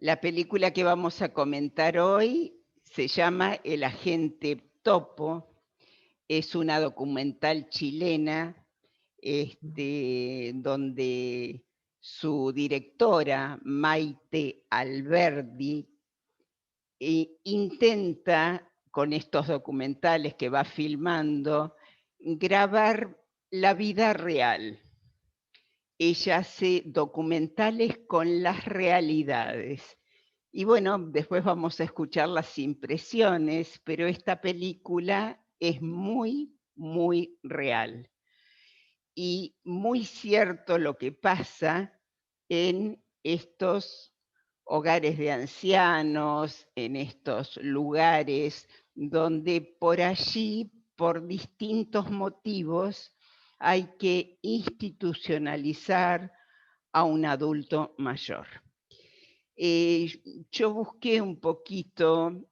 La película que vamos a comentar hoy se llama El agente Topo, es una documental chilena, donde su directora, Maite Alberdi, intenta, con estos documentales que va filmando, grabar la vida real. Ella hace documentales con las realidades. Y bueno, después vamos a escuchar las impresiones, pero esta película es muy, muy real. Y muy cierto lo que pasa en estos hogares de ancianos, en estos lugares donde por allí, por distintos motivos, hay que institucionalizar a un adulto mayor. Eh, yo busqué un poquito,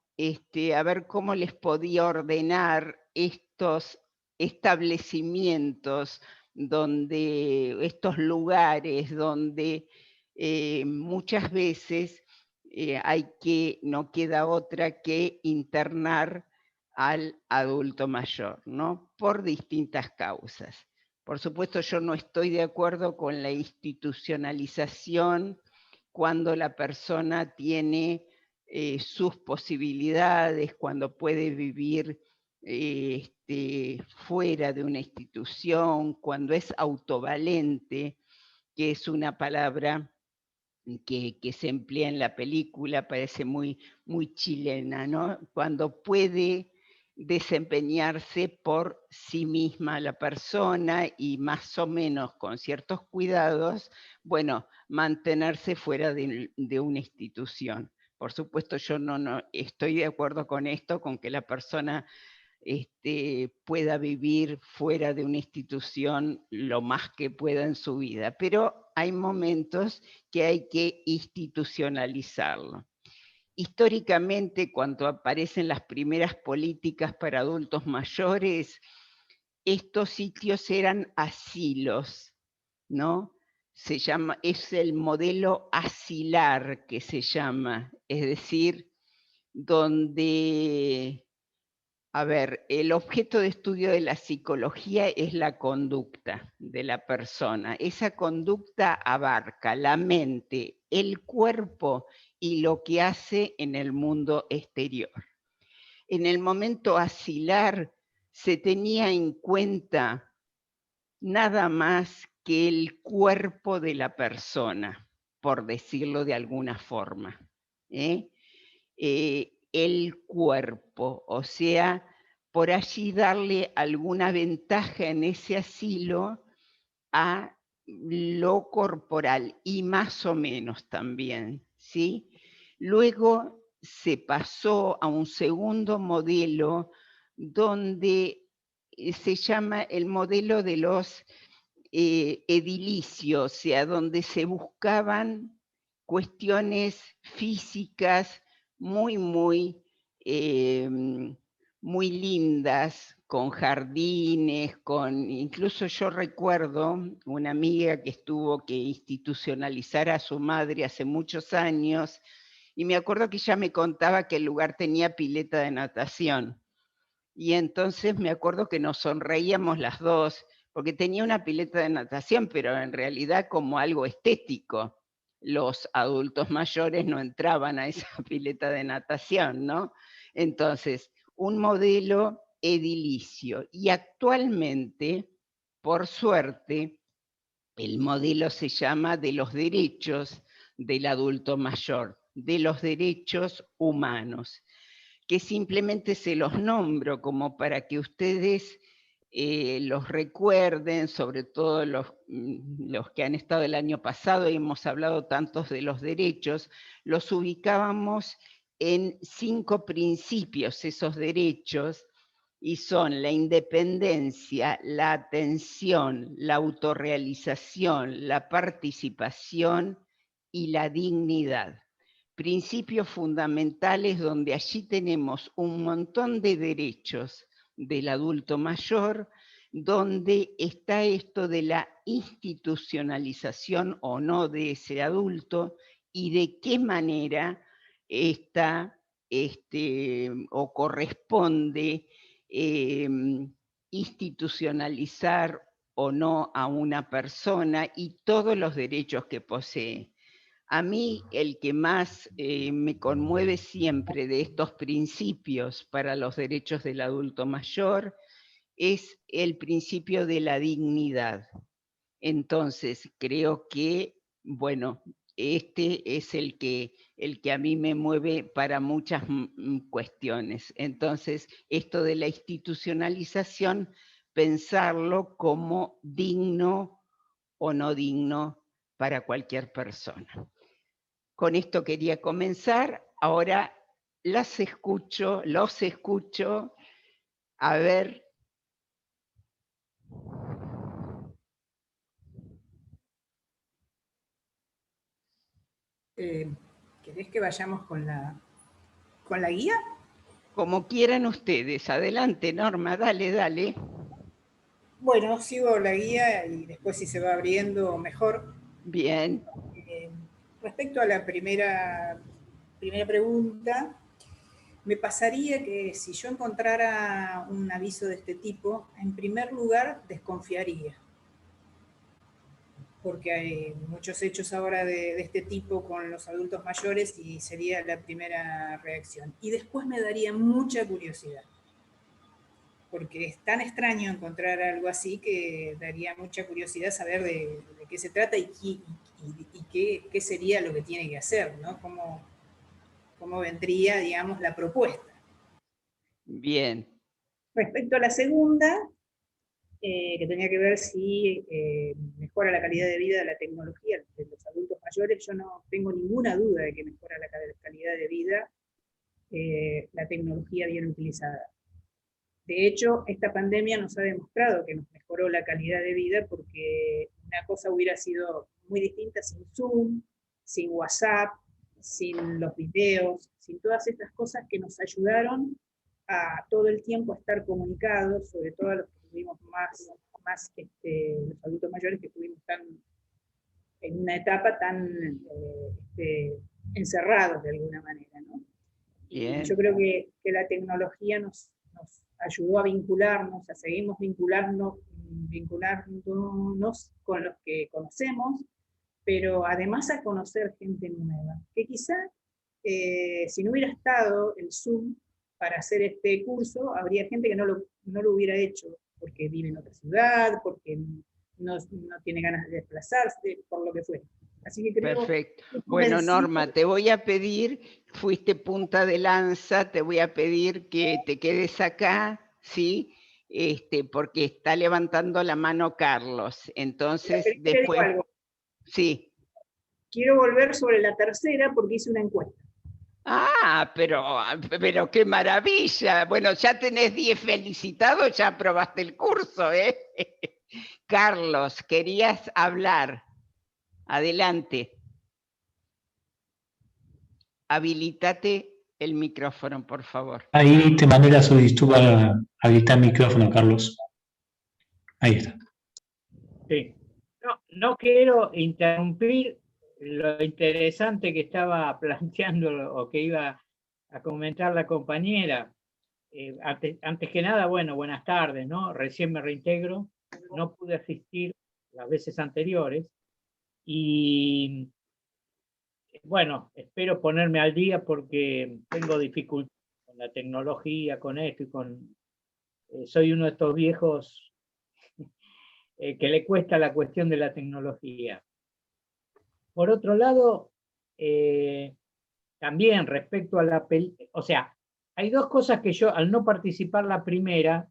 a ver cómo les podía ordenar estos establecimientos estos lugares donde muchas veces no queda otra que internar al adulto mayor, ¿no? Por distintas causas. Por supuesto, yo no estoy de acuerdo con la institucionalización cuando la persona tiene sus posibilidades, cuando puede vivir fuera de una institución, cuando es autovalente, que es una palabra que se emplea en la película, parece muy, muy chilena, ¿no? Cuando puede desempeñarse por sí misma la persona y más o menos con ciertos cuidados, bueno, mantenerse fuera de una institución. Por supuesto, yo no estoy de acuerdo con esto, con que la persona pueda vivir fuera de una institución lo más que pueda en su vida, pero hay momentos que hay que institucionalizarlo. Históricamente, cuando aparecen las primeras políticas para adultos mayores, estos sitios eran asilos, ¿no? Es el modelo asilar que se llama, es decir, donde a ver, el objeto de estudio de la psicología es la conducta de la persona. Esa conducta abarca la mente, el cuerpo y lo que hace en el mundo exterior. En el momento asilar se tenía en cuenta nada más que el cuerpo de la persona, por decirlo de alguna forma. ¿eh? El cuerpo, o sea, por allí darle alguna ventaja en ese asilo a lo corporal y más o menos también, ¿sí? Luego se pasó a un segundo modelo donde se llama el modelo de los edilicios, o sea, donde se buscaban cuestiones físicas muy, muy, muy lindas, con jardines, incluso yo recuerdo una amiga que tuvo que institucionalizar a su madre hace muchos años, y me acuerdo que ella me contaba que el lugar tenía pileta de natación. Y entonces me acuerdo que nos sonreíamos las dos, porque tenía una pileta de natación, pero en realidad como algo estético. Los adultos mayores no entraban a esa pileta de natación, ¿no? Entonces, un modelo edilicio. Y actualmente, por suerte, el modelo se llama de los derechos del adulto mayor, de los derechos humanos, que simplemente se los nombro como para que ustedes los recuerden, sobre todo los que han estado el año pasado, y hemos hablado tantos de los derechos, los ubicábamos en 5 principios esos derechos, y son la independencia, la atención, la autorrealización, la participación y la dignidad. Principios fundamentales donde allí tenemos un montón de derechos del adulto mayor, donde está esto de la institucionalización o no de ese adulto y de qué manera está o corresponde institucionalizar o no a una persona y todos los derechos que posee. A mí el que más me conmueve siempre de estos principios para los derechos del adulto mayor es el principio de la dignidad. Entonces, creo que, bueno, este es el que a mí me mueve para muchas cuestiones. Entonces, esto de la institucionalización, pensarlo como digno o no digno para cualquier persona. Con esto quería comenzar, ahora los escucho, a ver. ¿Querés que vayamos con la guía? Como quieran ustedes, adelante Norma, dale. Bueno, sigo la guía y después si se va abriendo mejor. Bien. Respecto a la primera pregunta, me pasaría que si yo encontrara un aviso de este tipo, en primer lugar desconfiaría, porque hay muchos hechos ahora de este tipo con los adultos mayores y sería la primera reacción. Y después me daría mucha curiosidad, porque es tan extraño encontrar algo así que daría mucha curiosidad saber de qué se trata y qué sería lo que tiene que hacer, ¿no? Cómo vendría, digamos, la propuesta. Bien. Respecto a la segunda, que tenía que ver si mejora la calidad de vida de la tecnología de los adultos mayores, yo no tengo ninguna duda de que mejora la calidad de vida la tecnología bien utilizada. De hecho, esta pandemia nos ha demostrado que nos mejoró la calidad de vida, porque una cosa hubiera sido muy distinta sin Zoom, sin WhatsApp, sin los videos, sin todas estas cosas que nos ayudaron a todo el tiempo a estar comunicados, sobre todo a los que tuvimos más los adultos mayores que estuvimos en una etapa tan encerrados de alguna manera, ¿no? Y yo creo que la tecnología nos ayudó a vincularnos, a seguirnos vinculándonos con los que conocemos, pero además a conocer gente nueva, que quizá si no hubiera estado el Zoom para hacer este curso, habría gente que no lo hubiera hecho, porque vive en otra ciudad, porque no tiene ganas de desplazarse, por lo que fuera. Así que creo. Perfecto. Bueno, Norma, te voy a pedir, fuiste punta de lanza, te voy a pedir que te quedes acá, ¿sí? Porque está levantando la mano Carlos. Entonces, después. Algo. Sí. Quiero volver sobre la tercera porque hice una encuesta. Ah, pero qué maravilla. Bueno, ya tenés 10 felicitados, ya aprobaste el curso, ¿eh? Carlos, querías hablar. Adelante. Habilitate el micrófono, por favor. Ahí te mandé la solicitud para habilitar el micrófono, Carlos. Ahí está. Sí. No quiero interrumpir lo interesante que estaba planteando o que iba a comentar la compañera. Antes que nada, bueno, buenas tardes, ¿no? Recién me reintegro, no pude asistir las veces anteriores y bueno, espero ponerme al día porque tengo dificultad con la tecnología, con esto y soy uno de estos viejos que le cuesta la cuestión de la tecnología. Por otro lado, también respecto a la o sea, hay dos cosas que yo, al no participar la primera,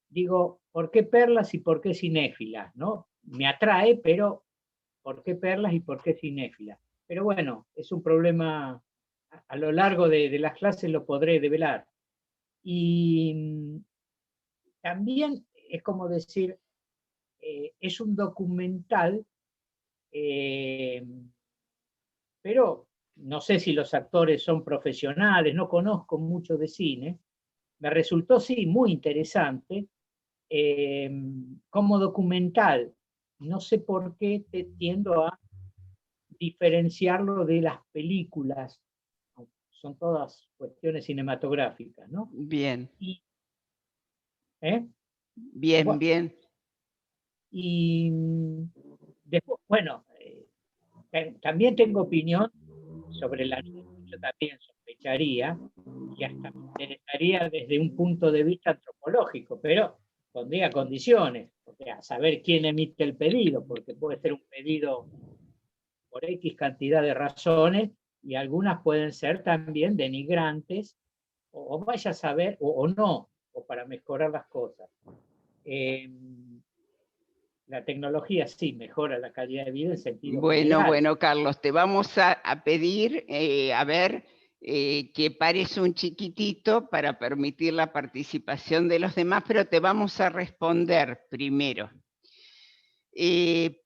digo, ¿por qué Perlas y por qué Cinéfilas? ¿No? Me atrae, pero ¿por qué Perlas y por qué Cinéfilas? Pero bueno, es un problema, a lo largo de las clases lo podré develar. Y también es como decir, es un documental, pero no sé si los actores son profesionales, no conozco mucho de cine. Me resultó, sí, muy interesante como documental. No sé por qué tiendo a diferenciarlo de las películas. Son todas cuestiones cinematográficas, ¿no? Bien. ¿Eh? Bien, bien. Y después, bueno, también tengo opinión sobre la nube. Yo también sospecharía y hasta me interesaría desde un punto de vista antropológico, pero pondría condiciones, o sea, saber quién emite el pedido, porque puede ser un pedido por X cantidad de razones y algunas pueden ser también denigrantes, o vaya a saber, o no, o para mejorar las cosas. La tecnología sí mejora la calidad de vida en sentido general. Bueno, Carlos, te vamos a pedir, a ver, que pares un chiquitito para permitir la participación de los demás, pero te vamos a responder primero.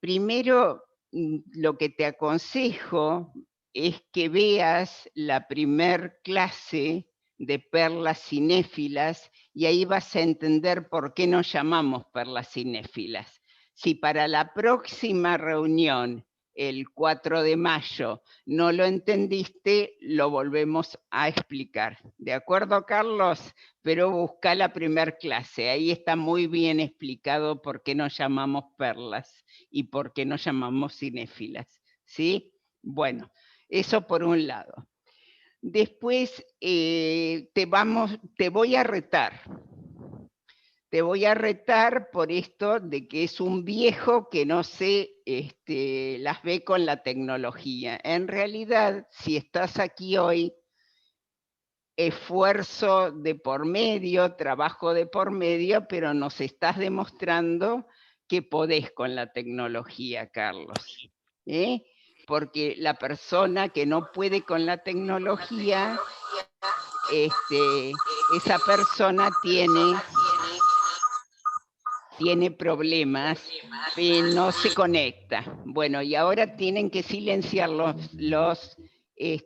Primero, lo que te aconsejo es que veas la primer clase de perlas cinéfilas y ahí vas a entender por qué nos llamamos perlas cinéfilas. Si para la próxima reunión, el 4 de mayo, no lo entendiste, lo volvemos a explicar. ¿De acuerdo, Carlos? Pero busca la primer clase, ahí está muy bien explicado por qué nos llamamos perlas y por qué nos llamamos cinéfilas, ¿sí? Bueno, eso por un lado. Después te voy a retar. Te voy a retar por esto de que es un viejo que no se las ve con la tecnología. En realidad, si estás aquí hoy, esfuerzo de por medio, trabajo de por medio, pero nos estás demostrando que podés con la tecnología, Carlos. Porque la persona que no puede con la tecnología, esa persona tiene problemas, no se conecta. Bueno, y ahora tienen que silenciar los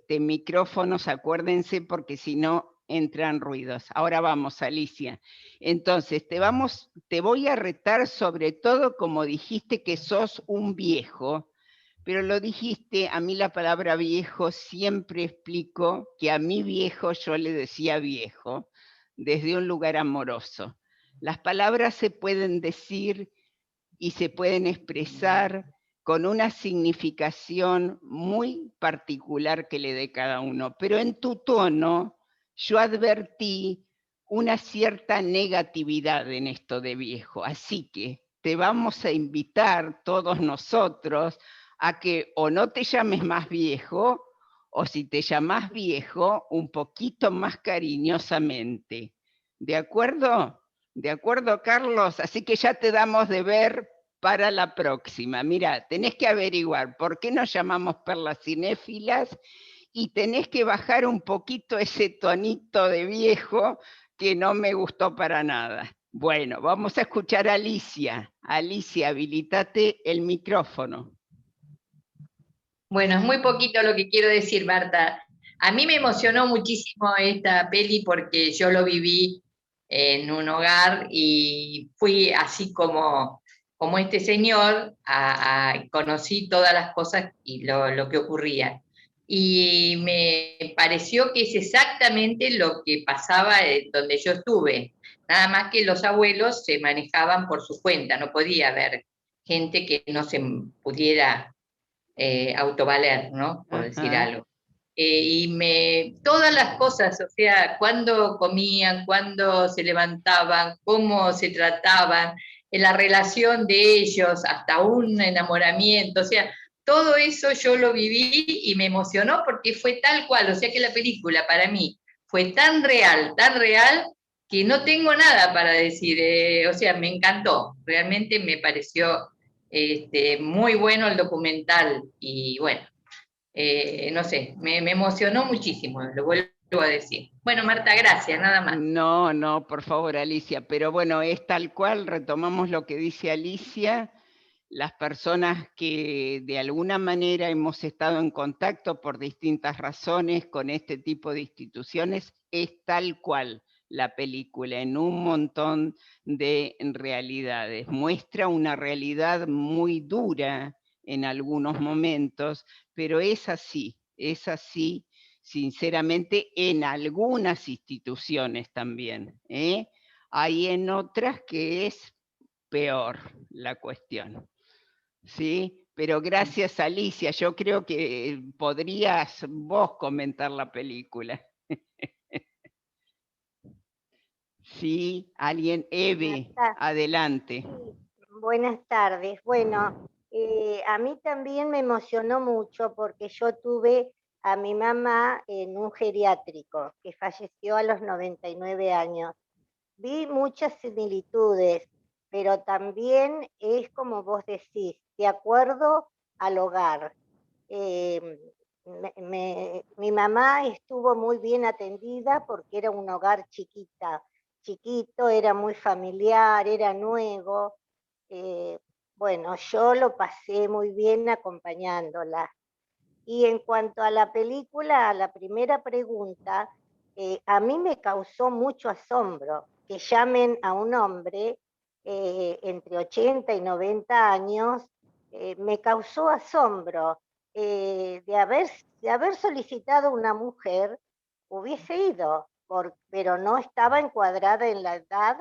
micrófonos, acuérdense, porque si no entran ruidos. Ahora vamos, Alicia. Entonces, te voy a retar sobre todo como dijiste que sos un viejo, pero lo dijiste, a mí la palabra viejo siempre explico que a mi viejo yo le decía viejo, desde un lugar amoroso. Las palabras se pueden decir y se pueden expresar con una significación muy particular que le dé cada uno, pero en tu tono yo advertí una cierta negatividad en esto de viejo, así que te vamos a invitar todos nosotros a que o no te llames más viejo, o si te llamas viejo, un poquito más cariñosamente. ¿De acuerdo? ¿De acuerdo, Carlos? Así que ya te damos de ver para la próxima. Mira, tenés que averiguar por qué nos llamamos perlas cinéfilas y tenés que bajar un poquito ese tonito de viejo que no me gustó para nada. Bueno, vamos a escuchar a Alicia. Alicia, habilitate el micrófono. Bueno, es muy poquito lo que quiero decir, Marta. A mí me emocionó muchísimo esta peli porque yo lo viví en un hogar y fui así como este señor, conocí todas las cosas y lo que ocurría. Y me pareció que es exactamente lo que pasaba donde yo estuve. Nada más que los abuelos se manejaban por su cuenta, no podía haber gente que no se pudiera autovaler, ¿no? Por decir algo. Todas las cosas, o sea, cuándo comían, cuándo se levantaban, cómo se trataban, en la relación de ellos, hasta un enamoramiento, o sea, todo eso yo lo viví y me emocionó porque fue tal cual, o sea que la película para mí fue tan real, que no tengo nada para decir, o sea, me encantó, realmente me pareció muy bueno el documental y bueno, no sé, me emocionó muchísimo, lo vuelvo a decir. Bueno, Marta, gracias, nada más. No, por favor, Alicia, pero bueno, es tal cual, retomamos lo que dice Alicia, las personas que de alguna manera hemos estado en contacto por distintas razones con este tipo de instituciones, es tal cual la película, en un montón de realidades. Muestra una realidad muy dura en algunos momentos, pero es así, sinceramente, en algunas instituciones también, ¿eh? Hay en otras que es peor la cuestión, ¿sí? Pero gracias, Alicia, yo creo que podrías vos comentar la película. Sí, alguien, Eve, adelante. Sí, buenas tardes. Bueno, a mí también me emocionó mucho porque yo tuve a mi mamá en un geriátrico que falleció a los 99 años. Vi muchas similitudes, pero también es como vos decís, de acuerdo al hogar. Eh, mi mamá estuvo muy bien atendida porque era un hogar chiquito, era muy familiar, era nuevo. Eh, bueno, yo lo pasé muy bien acompañándola. Y en cuanto a la película, a la primera pregunta, a mí me causó mucho asombro que llamen a un hombre entre 80 y 90 años, me causó asombro. De haber solicitado una mujer, hubiese ido, pero no estaba encuadrada en la edad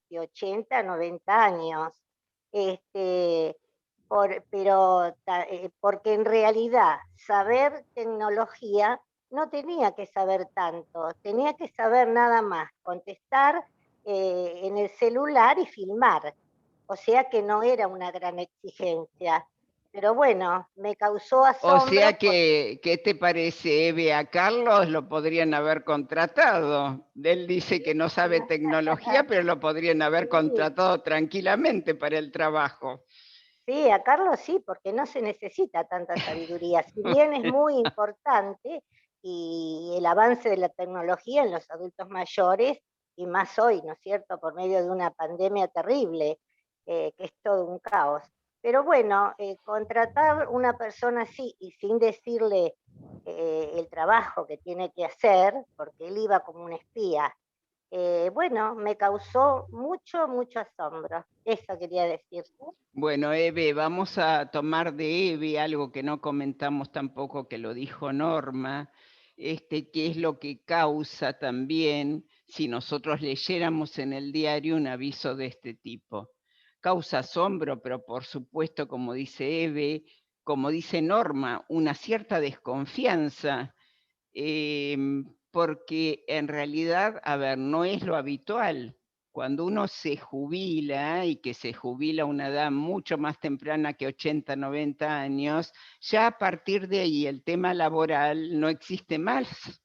de 80 a 90 años. Este, porque en realidad saber tecnología no tenía que saber tanto, tenía que saber nada más, contestar en el celular y filmar. O sea que no era una gran exigencia. Pero bueno, me causó O asombro. sea que, ¿qué te parece, Eve? A Carlos lo podrían haber contratado. Él dice que no sabe tecnología, pero lo podrían haber Sí. contratado tranquilamente para el trabajo. Sí, a Carlos sí, porque no se necesita tanta sabiduría. Si bien es muy importante y el avance de la tecnología en los adultos mayores, y más hoy, ¿no es cierto?, por medio de una pandemia terrible, que es todo un caos. Pero bueno, contratar una persona así y sin decirle el trabajo que tiene que hacer, porque él iba como un espía, bueno, me causó mucho asombro. Eso quería decir. Bueno, Eve, vamos a tomar de Eve algo que no comentamos tampoco, que lo dijo Norma, que es lo que causa también, si nosotros leyéramos en el diario un aviso de este tipo. Causa asombro, pero por supuesto, como dice Eve, como dice Norma, una cierta desconfianza, porque en realidad, a ver, no es lo habitual. Cuando uno se jubila, y que se jubila a una edad mucho más temprana que 80, 90 años, ya a partir de ahí el tema laboral no existe más.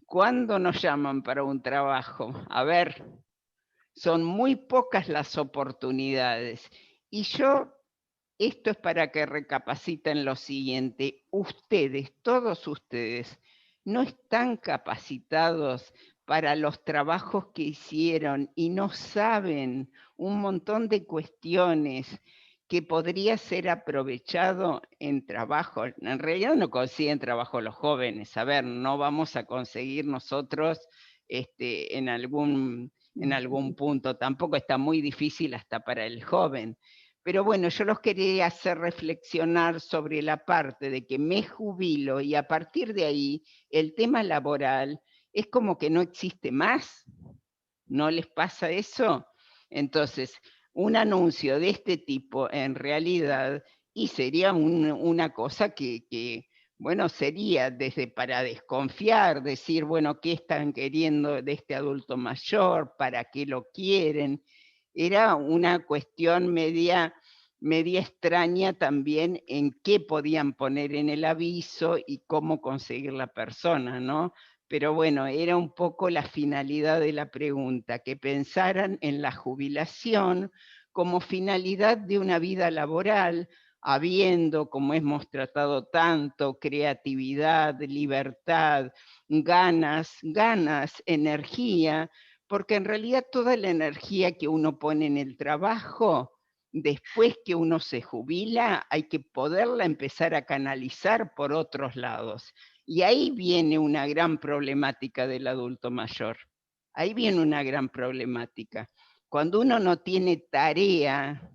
¿Cuándo nos llaman para un trabajo? A ver, son muy pocas las oportunidades. Y esto es para que recapaciten lo siguiente. Ustedes, todos ustedes, no están capacitados para los trabajos que hicieron y no saben un montón de cuestiones que podría ser aprovechado en trabajo. En realidad no consiguen trabajo los jóvenes. A ver, no vamos a conseguir nosotros en algún punto. Tampoco está muy difícil hasta para el joven. Pero bueno, yo los quería hacer reflexionar sobre la parte de que me jubilo y a partir de ahí el tema laboral es como que no existe más. ¿No les pasa eso? Entonces, un anuncio de este tipo en realidad, y sería una cosa bueno, sería desde para desconfiar, decir, bueno, ¿qué están queriendo de este adulto mayor? ¿Para qué lo quieren? Era una cuestión media extraña también en qué podían poner en el aviso y cómo conseguir la persona, ¿no? Pero bueno, era un poco la finalidad de la pregunta, que pensaran en la jubilación como finalidad de una vida laboral, habiendo, como hemos tratado tanto, creatividad, libertad, ganas, energía, porque en realidad toda la energía que uno pone en el trabajo, después que uno se jubila, hay que poderla empezar a canalizar por otros lados. Y ahí viene una gran problemática del adulto mayor. Ahí viene una gran problemática. Cuando uno no tiene tarea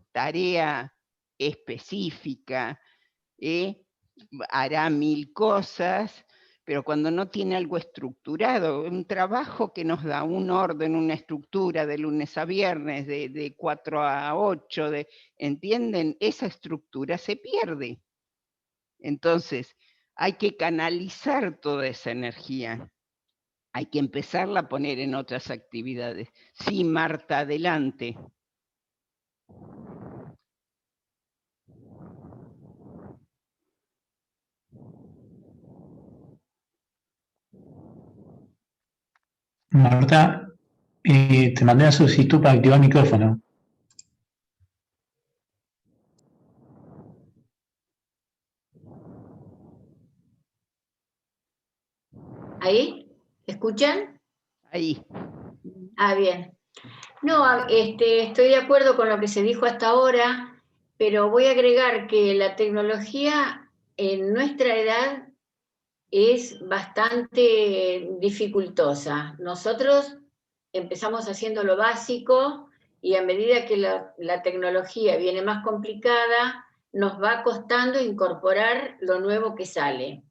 específica, hará 1000 cosas, pero cuando no tiene algo estructurado, un trabajo que nos da un orden, una estructura de lunes a viernes, de 4 a 8, ¿entienden? Esa estructura se pierde. Entonces, hay que canalizar toda esa energía. Hay que empezarla a poner en otras actividades. Sí, Marta, adelante. Marta, te mandé una solicitud para activar el micrófono. ¿Ahí? ¿Escuchan? Ahí. Ah, bien. No, estoy de acuerdo con lo que se dijo hasta ahora, pero voy a agregar que la tecnología en nuestra edad es bastante dificultosa. Nosotros empezamos haciendo lo básico y a medida que la tecnología viene más complicada, nos va costando incorporar lo nuevo que sale.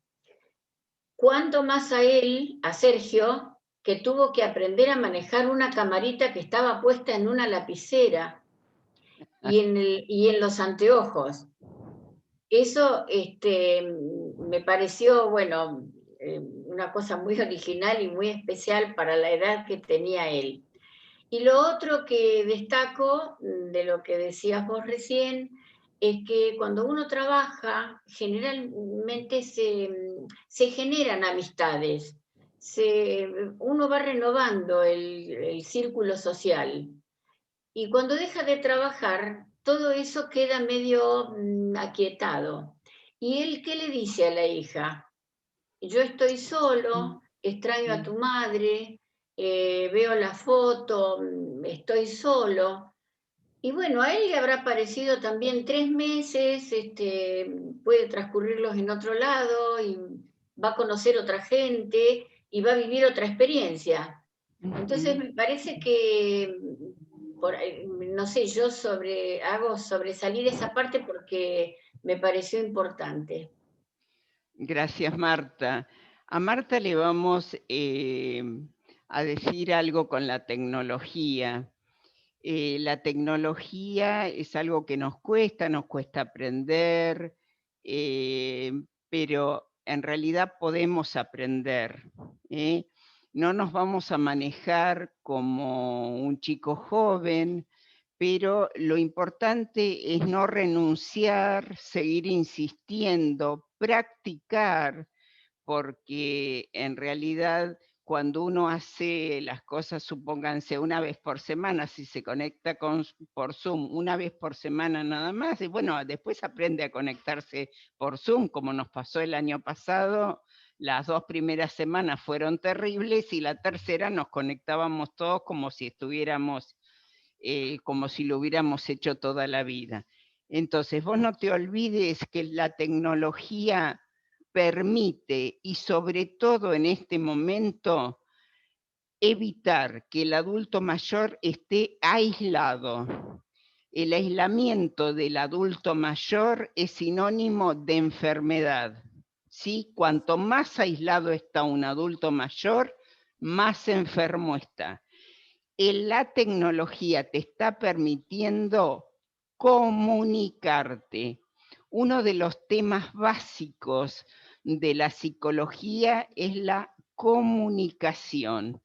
Cuánto más a él, a Sergio, que tuvo que aprender a manejar una camarita que estaba puesta en una lapicera y en los anteojos. Eso me pareció, bueno, una cosa muy original y muy especial para la edad que tenía él. Y lo otro que destaco de lo que decías vos recién es que cuando uno trabaja, generalmente se generan amistades, uno va renovando el círculo social. Y cuando deja de trabajar, todo eso queda medio aquietado. ¿Y él qué le dice a la hija? Yo estoy solo, extraño a tu madre, veo la foto, estoy solo. Y bueno, a él le habrá parecido también 3 meses, puede transcurrirlos en otro lado y va a conocer otra gente y va a vivir otra experiencia. Entonces me parece que, no sé, yo hago sobresalir esa parte porque me pareció importante. Gracias, Marta. A Marta le vamos a decir algo con la tecnología. La tecnología es algo que nos cuesta aprender, pero en realidad podemos aprender. No nos vamos a manejar como un chico joven, pero lo importante es no renunciar, seguir insistiendo, practicar, porque en realidad cuando uno hace las cosas, supónganse, una vez por semana, si se conecta por Zoom, una vez por semana nada más, y bueno, después aprende a conectarse por Zoom, como nos pasó el año pasado. Las 2 primeras semanas fueron terribles y la tercera nos conectábamos todos como si estuviéramos, como si lo hubiéramos hecho toda la vida. Entonces, vos no te olvides que la tecnología permite, y sobre todo en este momento, evitar que el adulto mayor esté aislado. El aislamiento del adulto mayor es sinónimo de enfermedad. ¿Sí? Cuanto más aislado está un adulto mayor, más enfermo está. La tecnología te está permitiendo comunicarte. Uno de los temas básicos de la psicología es la comunicación.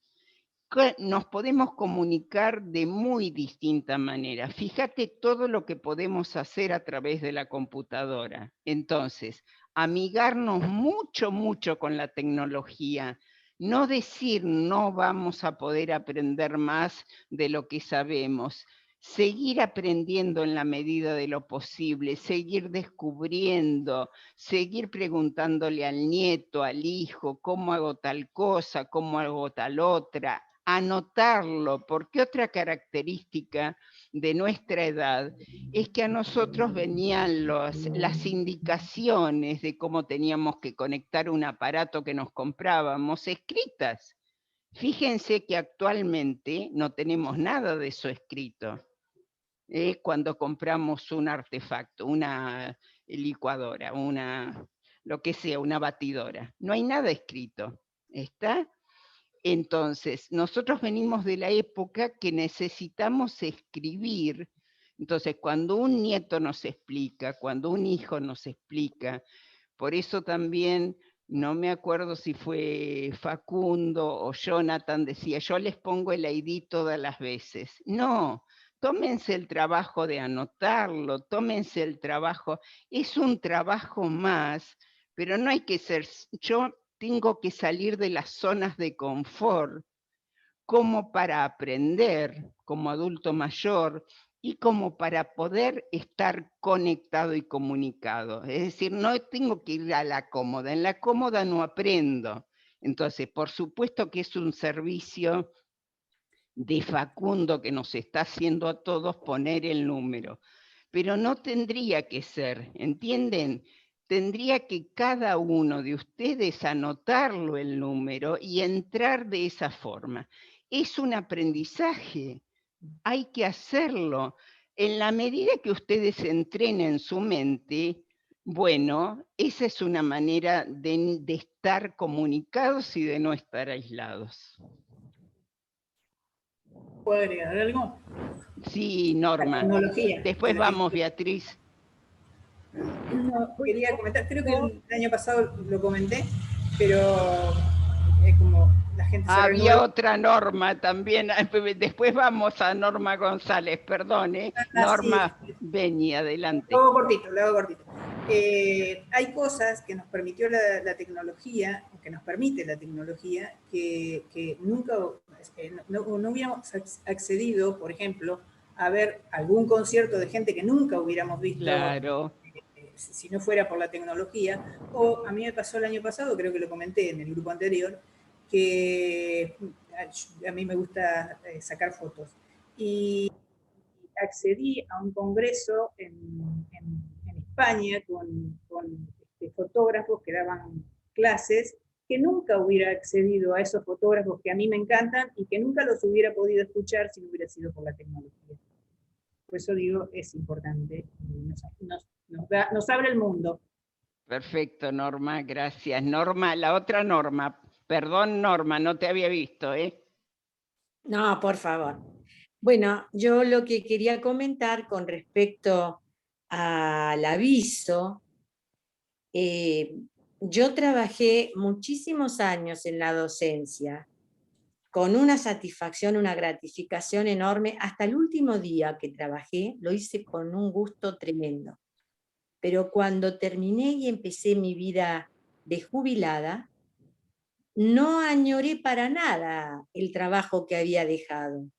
Nos podemos comunicar de muy distinta manera. Fíjate todo lo que podemos hacer a través de la computadora. Entonces, amigarnos mucho, mucho con la tecnología. No decir no vamos a poder aprender más de lo que sabemos. Seguir aprendiendo en la medida de lo posible, seguir descubriendo, seguir preguntándole al nieto, al hijo, cómo hago tal cosa, cómo hago tal otra, anotarlo, porque otra característica de nuestra edad es que a nosotros venían las indicaciones de cómo teníamos que conectar un aparato que nos comprábamos escritas. Fíjense que actualmente no tenemos nada de eso escrito. cuando compramos un artefacto, una licuadora, lo que sea, una batidora. No hay nada escrito, ¿está? Entonces, nosotros venimos de la época que necesitamos escribir. Entonces, cuando un nieto nos explica, cuando un hijo nos explica, por eso también, no me acuerdo si fue Facundo o Jonathan, decía, yo les pongo el ID todas las veces. No, tómense el trabajo de anotarlo, tómense el trabajo, es un trabajo más, pero no hay que ser, yo tengo que salir de las zonas de confort como para aprender como adulto mayor y como para poder estar conectado y comunicado. Es decir, no tengo que ir a la cómoda, en la cómoda no aprendo. Entonces, por supuesto que es un servicio de Facundo que nos está haciendo a todos poner el número, pero no tendría que ser, ¿entienden? Tendría que cada uno de ustedes anotarlo el número y entrar de esa forma. Es un aprendizaje, hay que hacerlo. En la medida que ustedes entrenen su mente, bueno, esa es una manera de estar comunicados y de no estar aislados. ¿Puedo agregar algo? Sí, Norma. Tecnología. Después vamos, Beatriz. No, quería comentar, creo que el año pasado lo comenté, pero es como la gente se Había renueva. otra Norma también. Después vamos a Norma González, perdón, ¿eh? Norma, Sí. Beni, adelante. Lo hago cortito. Hay cosas que nos permitió la tecnología, que nos permite la tecnología, que nunca no hubiéramos accedido, por ejemplo, a ver algún concierto de gente que nunca hubiéramos visto. Claro. Si no fuera por la tecnología. O a mí me pasó el año pasado, creo que lo comenté en el grupo anterior, que a mí me gusta sacar fotos. Y accedí a un congreso en España con fotógrafos que daban clases, que nunca hubiera accedido a esos fotógrafos que a mí me encantan y que nunca los hubiera podido escuchar si no hubiera sido por la tecnología. Por eso digo, es importante, nos abre el mundo. Perfecto, Norma, gracias. Norma, la otra Norma, perdón Norma, no te había visto, ¿eh? No, por favor. Bueno, yo lo que quería comentar con respecto al aviso, yo trabajé muchísimos años en la docencia, con una satisfacción, una gratificación enorme. Hasta el último día que trabajé, lo hice con un gusto tremendo. Pero cuando terminé y empecé mi vida de jubilada, no añoré para nada el trabajo que había dejado.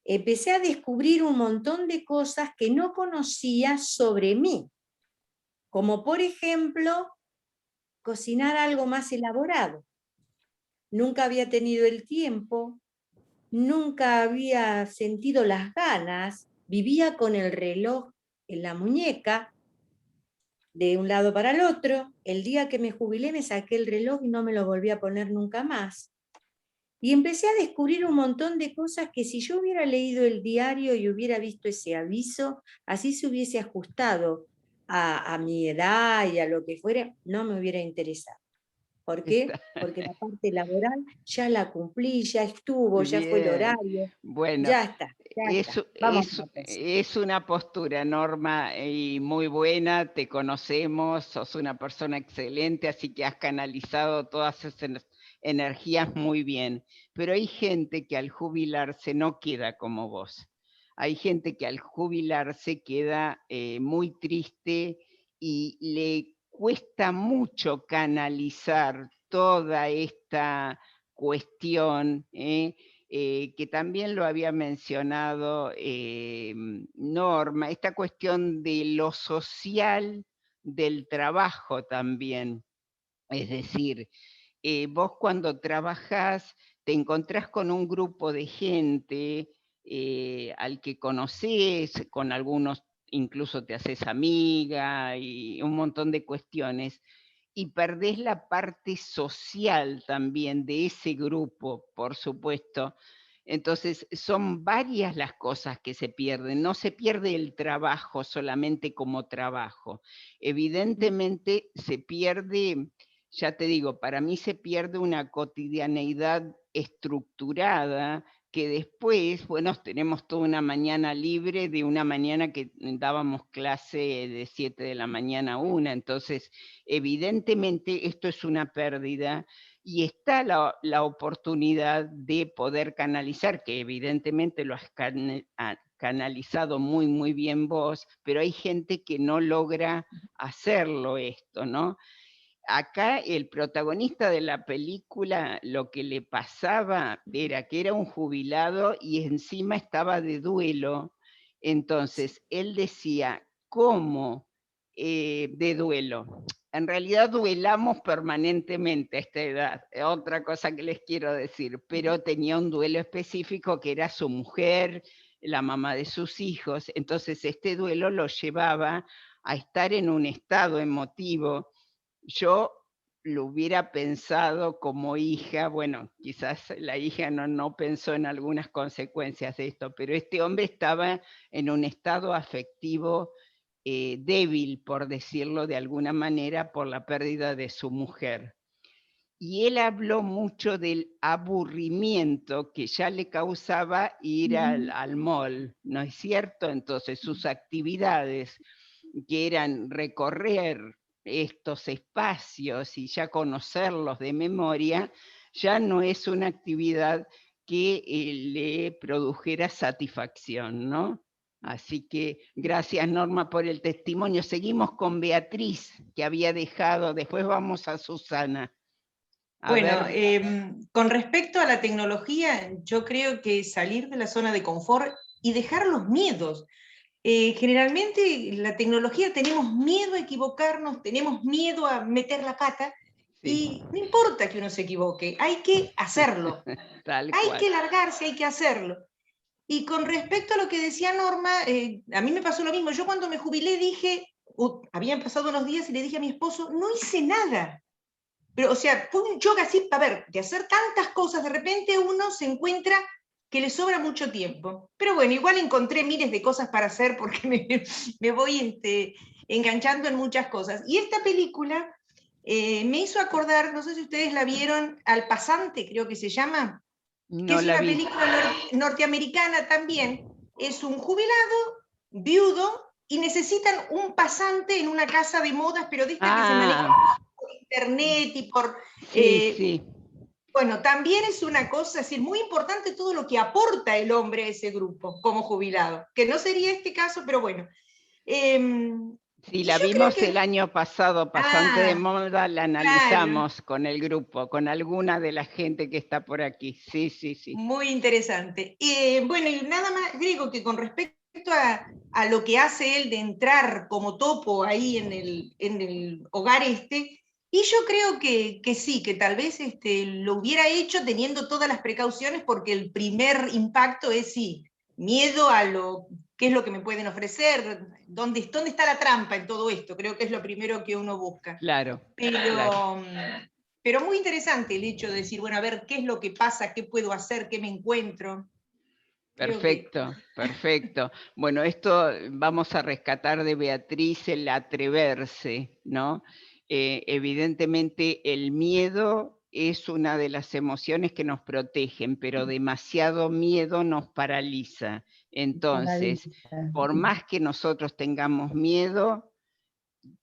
Empecé a descubrir un montón de cosas que no conocía sobre mí, como por ejemplo, cocinar algo más elaborado. Nunca había tenido el tiempo, nunca había sentido las ganas, vivía con el reloj en la muñeca, de un lado para el otro. El día que me jubilé me saqué el reloj y no me lo volví a poner nunca más. Y empecé a descubrir un montón de cosas que si yo hubiera leído el diario y hubiera visto ese aviso, así se hubiese ajustado a mi edad y a lo que fuera, no me hubiera interesado. ¿Por qué? Porque la parte laboral ya la cumplí, ya estuvo, ya fue el horario, bueno, ya está. Es una postura, Norma, y muy buena, te conocemos, sos una persona excelente, así que has canalizado todas esas energías muy bien, pero hay gente que al jubilarse no queda como vos. Hay gente que al jubilarse queda muy triste y le cuesta mucho canalizar toda esta cuestión, que también lo había mencionado Norma, esta cuestión de lo social del trabajo también. Es decir, vos cuando trabajás te encontrás con un grupo de gente al que conocés, con algunos incluso te haces amiga y un montón de cuestiones, y perdés la parte social también de ese grupo, por supuesto, Entonces, son varias las cosas que se pierden. No se pierde el trabajo solamente como trabajo. Evidentemente se pierde, ya te digo, para mí se pierde una cotidianeidad estructurada que después, bueno, tenemos toda una mañana libre de una mañana que dábamos clase de 7 de la mañana a 1. Entonces, evidentemente esto es una pérdida. Y está la oportunidad de poder canalizar, que evidentemente lo has canalizado muy, muy bien vos, pero hay gente que no logra hacerlo esto, ¿no? Acá el protagonista de la película, lo que le pasaba era que era un jubilado y encima estaba de duelo. Entonces, él decía, ¿cómo de duelo? En realidad duelamos permanentemente a esta edad, otra cosa que les quiero decir, pero tenía un duelo específico que era su mujer, la mamá de sus hijos. Entonces este duelo lo llevaba a estar en un estado emotivo. Yo lo hubiera pensado como hija, bueno, quizás la hija no pensó en algunas consecuencias de esto, pero este hombre estaba en un estado afectivo débil, por decirlo de alguna manera, por la pérdida de su mujer. Y él habló mucho del aburrimiento que ya le causaba ir al mall, ¿no es cierto? Entonces sus actividades, que eran recorrer estos espacios y ya conocerlos de memoria, ya no es una actividad que le produjera satisfacción, ¿no? Así que gracias, Norma, por el testimonio. Seguimos con Beatriz, que había dejado, después vamos a Susana. Bueno, con respecto a la tecnología, yo creo que salir de la zona de confort y dejar los miedos. Generalmente la tecnología tenemos miedo a equivocarnos, tenemos miedo a meter la pata, y no importa que uno se equivoque, hay que hacerlo. Hay que largarse, hay que hacerlo. Y con respecto a lo que decía Norma, a mí me pasó lo mismo. Yo cuando me jubilé dije, habían pasado unos días y le dije a mi esposo, no hice nada. Pero, o sea, fue un choque así, a ver, de hacer tantas cosas, de repente uno se encuentra que le sobra mucho tiempo. Pero bueno, igual encontré miles de cosas para hacer porque me voy enganchando en muchas cosas. Y esta película me hizo acordar, no sé si ustedes la vieron, Al Pasante, creo que se llama, que es una película norteamericana también. Es un jubilado, viudo, y necesitan un pasante en una casa de modas, pero de esta que se maneja por internet y por... Bueno, también es una cosa, es decir, muy importante todo lo que aporta el hombre a ese grupo como jubilado, que no sería este caso, pero bueno. Sí, la vimos el año pasado, Pasante de Moda, la analizamos con el grupo, con alguna de la gente que está por aquí. Sí, sí, sí. Muy interesante. Bueno, y nada más agrego que con respecto a lo que hace él de entrar como topo ahí en el hogar y yo creo que sí, que tal vez lo hubiera hecho teniendo todas las precauciones, porque el primer impacto es sí, miedo a qué es lo que me pueden ofrecer, dónde está la trampa en todo esto, creo que es lo primero que uno busca. Claro. Pero muy interesante el hecho de decir, bueno, a ver, ¿qué es lo que pasa? ¿Qué puedo hacer? ¿Qué me encuentro? Perfecto, perfecto. Bueno, esto vamos a rescatar de Beatriz el atreverse, ¿no? Evidentemente el miedo es una de las emociones que nos protegen, pero demasiado miedo nos paraliza. Entonces, por más que nosotros tengamos miedo,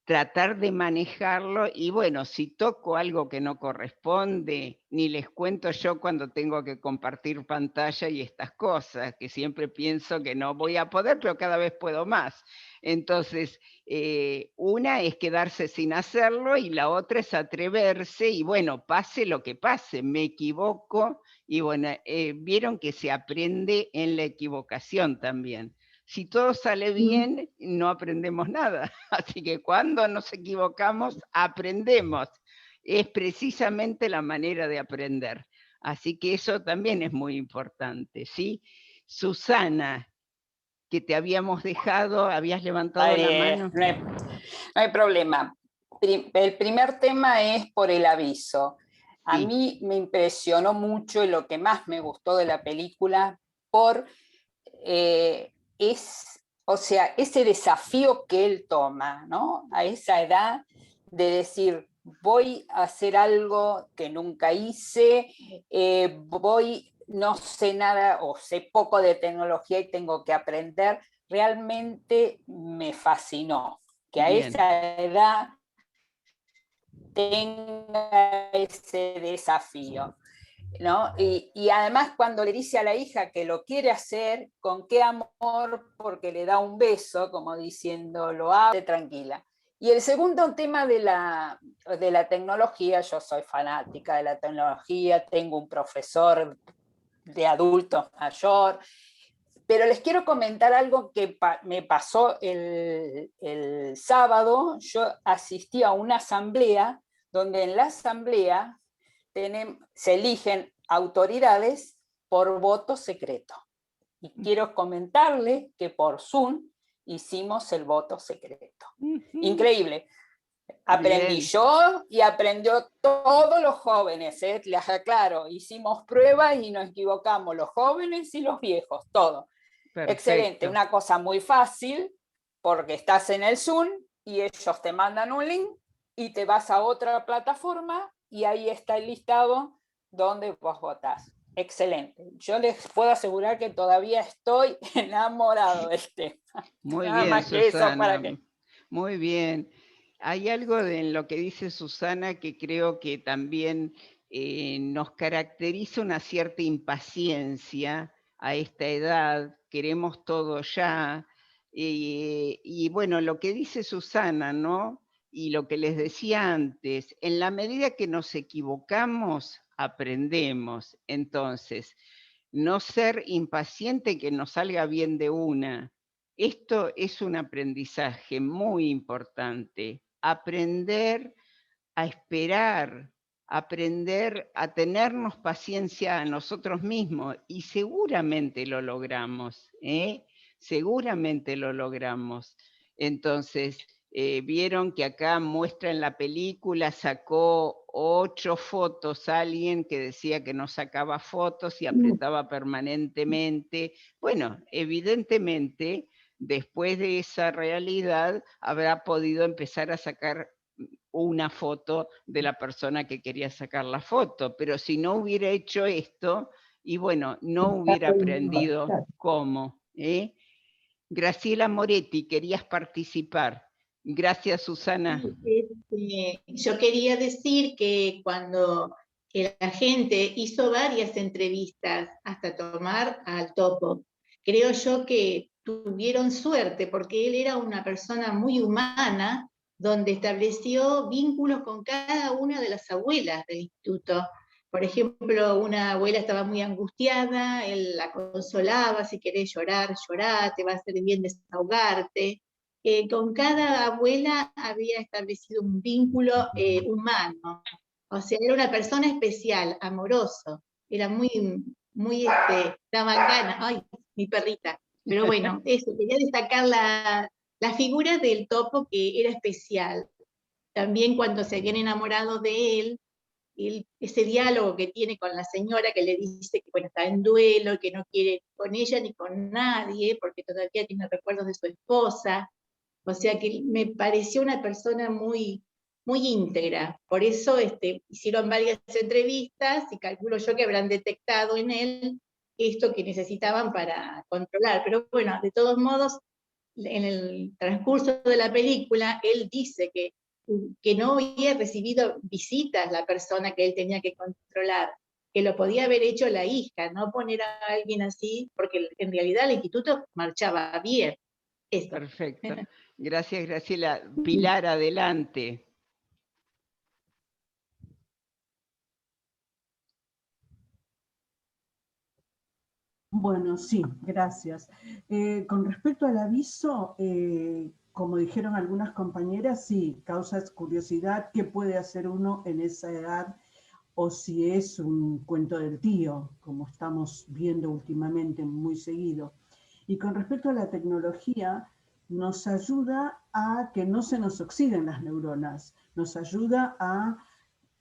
tratar de manejarlo, y bueno, si toco algo que no corresponde, ni les cuento yo cuando tengo que compartir pantalla y estas cosas, que siempre pienso que no voy a poder, pero cada vez puedo más. Entonces, una es quedarse sin hacerlo y la otra es atreverse, y bueno, pase lo que pase, me equivoco, y bueno, vieron que se aprende en la equivocación también. Si todo sale bien, no aprendemos nada. Así que cuando nos equivocamos, aprendemos. Es precisamente la manera de aprender. Así que eso también es muy importante, ¿sí? Susana, que te habíamos dejado, habías levantado la mano. No hay problema. El primer tema es por el aviso. A mí me impresionó mucho y lo que más me gustó de la película o sea, ese desafío que él toma, ¿no? A esa edad de decir, voy a hacer algo que nunca hice, no sé nada o sé poco de tecnología y tengo que aprender. Realmente me fascinó que a esa edad tenga ese desafío, ¿no? Y además cuando le dice a la hija que lo quiere hacer, con qué amor, porque le da un beso, como diciendo, lo hace tranquila. Y el segundo tema de la tecnología, yo soy fanática de la tecnología, tengo un profesor de adultos mayor, pero les quiero comentar algo que me pasó el sábado. Yo asistí a una asamblea, donde en la asamblea se eligen autoridades por voto secreto. Y quiero comentarles que por Zoom hicimos el voto secreto. Increíble. Aprendí yo y aprendió todos los jóvenes, les aclaro, hicimos pruebas y nos equivocamos, los jóvenes y los viejos, todo. Perfecto. Excelente, una cosa muy fácil, porque estás en el Zoom y ellos te mandan un link y te vas a otra plataforma y ahí está el listado donde vos votás. Excelente. Yo les puedo asegurar que todavía estoy enamorado del tema. Muy Nada bien, más que Susana. Eso para que... Muy bien. Hay algo en lo que dice Susana que creo que también nos caracteriza una cierta impaciencia a esta edad. Queremos todo ya. Y bueno, lo que dice Susana, ¿no? Y lo que les decía antes, en la medida que nos equivocamos, aprendemos. Entonces, no ser impaciente que nos salga bien de una. Esto es un aprendizaje muy importante. Aprender a esperar, aprender a tenernos paciencia a nosotros mismos y seguramente lo logramos, ¿eh? Seguramente lo logramos. Entonces, vieron que acá muestra en la película, sacó 8 fotos a alguien que decía que no sacaba fotos y apretaba permanentemente. Bueno, evidentemente, después de esa realidad, habrá podido empezar a sacar una foto de la persona que quería sacar la foto, pero si no hubiera hecho esto, y bueno, no hubiera aprendido cómo. Graciela Moretti, querías participar. Gracias, Susana. Yo quería decir que cuando la gente hizo varias entrevistas hasta tomar al Topo, creo yo que tuvieron suerte porque él era una persona muy humana, donde estableció vínculos con cada una de las abuelas del instituto. Por ejemplo, una abuela estaba muy angustiada, él la consolaba, si querés llorar, llorá, te va a hacer bien desahogarte. Con cada abuela había establecido un vínculo humano. O sea, era una persona especial, amoroso. Era muy daba ganas. Ay, mi perrita. Pero bueno, eso, quería destacar la figura del Topo, que era especial. También cuando se habían enamorado de él, ese diálogo que tiene con la señora que le dice que bueno, está en duelo, que no quiere con ella ni con nadie, porque todavía tiene recuerdos de su esposa. O sea que me pareció una persona muy, muy íntegra. Por eso hicieron varias entrevistas y calculo yo que habrán detectado en él esto que necesitaban para controlar. Pero bueno, de todos modos, en el transcurso de la película, él dice que no había recibido visitas la persona que él tenía que controlar, que lo podía haber hecho la hija, no poner a alguien así, porque en realidad el instituto marchaba bien. Eso. Perfecto. Gracias, Graciela. Pilar, adelante. Bueno, sí, gracias. Con respecto al aviso, como dijeron algunas compañeras, sí, causa curiosidad qué puede hacer uno en esa edad o si es un cuento del tío, como estamos viendo últimamente muy seguido. Y con respecto a la tecnología, nos ayuda a que no se nos oxiden las neuronas, nos ayuda a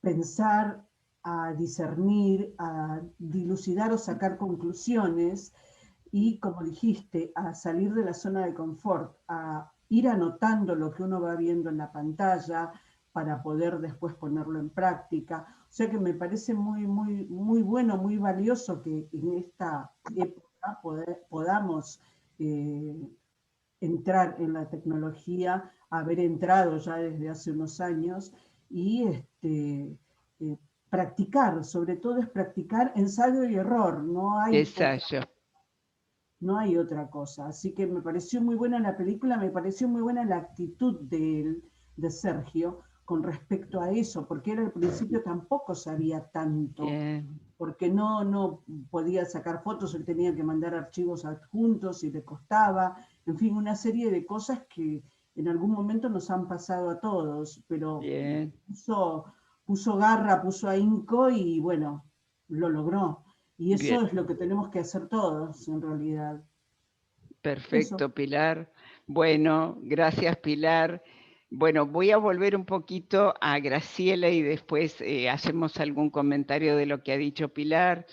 pensar, a discernir, a dilucidar o sacar conclusiones y, como dijiste, a salir de la zona de confort, a ir anotando lo que uno va viendo en la pantalla para poder después ponerlo en práctica. O sea que me parece muy bueno, muy valioso que en esta época podamos entrar en la tecnología, haber entrado ya desde hace unos años y practicar, sobre todo es practicar ensayo y error, no hay otra cosa. Así que me pareció muy buena la película, me pareció muy buena la actitud de Sergio con respecto a eso, porque él al principio tampoco sabía tanto, porque no podía sacar fotos, él tenía que mandar archivos adjuntos y le costaba, en fin, una serie de cosas que en algún momento nos han pasado a todos, pero puso garra, puso ahínco y bueno, lo logró. Y eso es lo que tenemos que hacer todos, en realidad. Perfecto, eso. Pilar. Bueno, gracias, Pilar. Bueno, voy a volver un poquito a Graciela y después hacemos algún comentario de lo que ha dicho Pilar.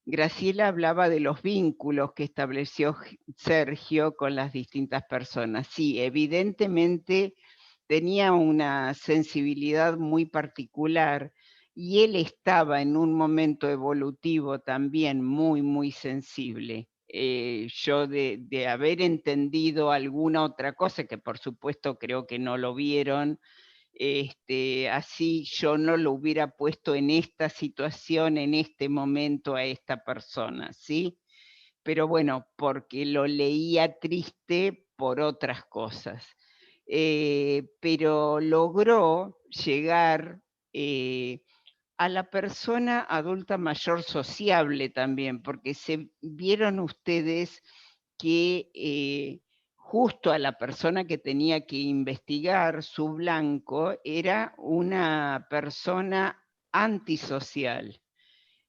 Graciela hablaba de los vínculos que estableció Sergio con las distintas personas. Sí, evidentemente tenía una sensibilidad muy particular y él estaba en un momento evolutivo también muy sensible. Yo de haber entendido alguna otra cosa, que por supuesto creo que no lo vieron, así yo no lo hubiera puesto en esta situación, en este momento a esta persona, ¿sí? Pero bueno, porque lo leía triste por otras cosas. Pero logró llegar a la persona adulta mayor sociable también, porque se vieron ustedes que justo a la persona que tenía que investigar, su blanco, era una persona antisocial.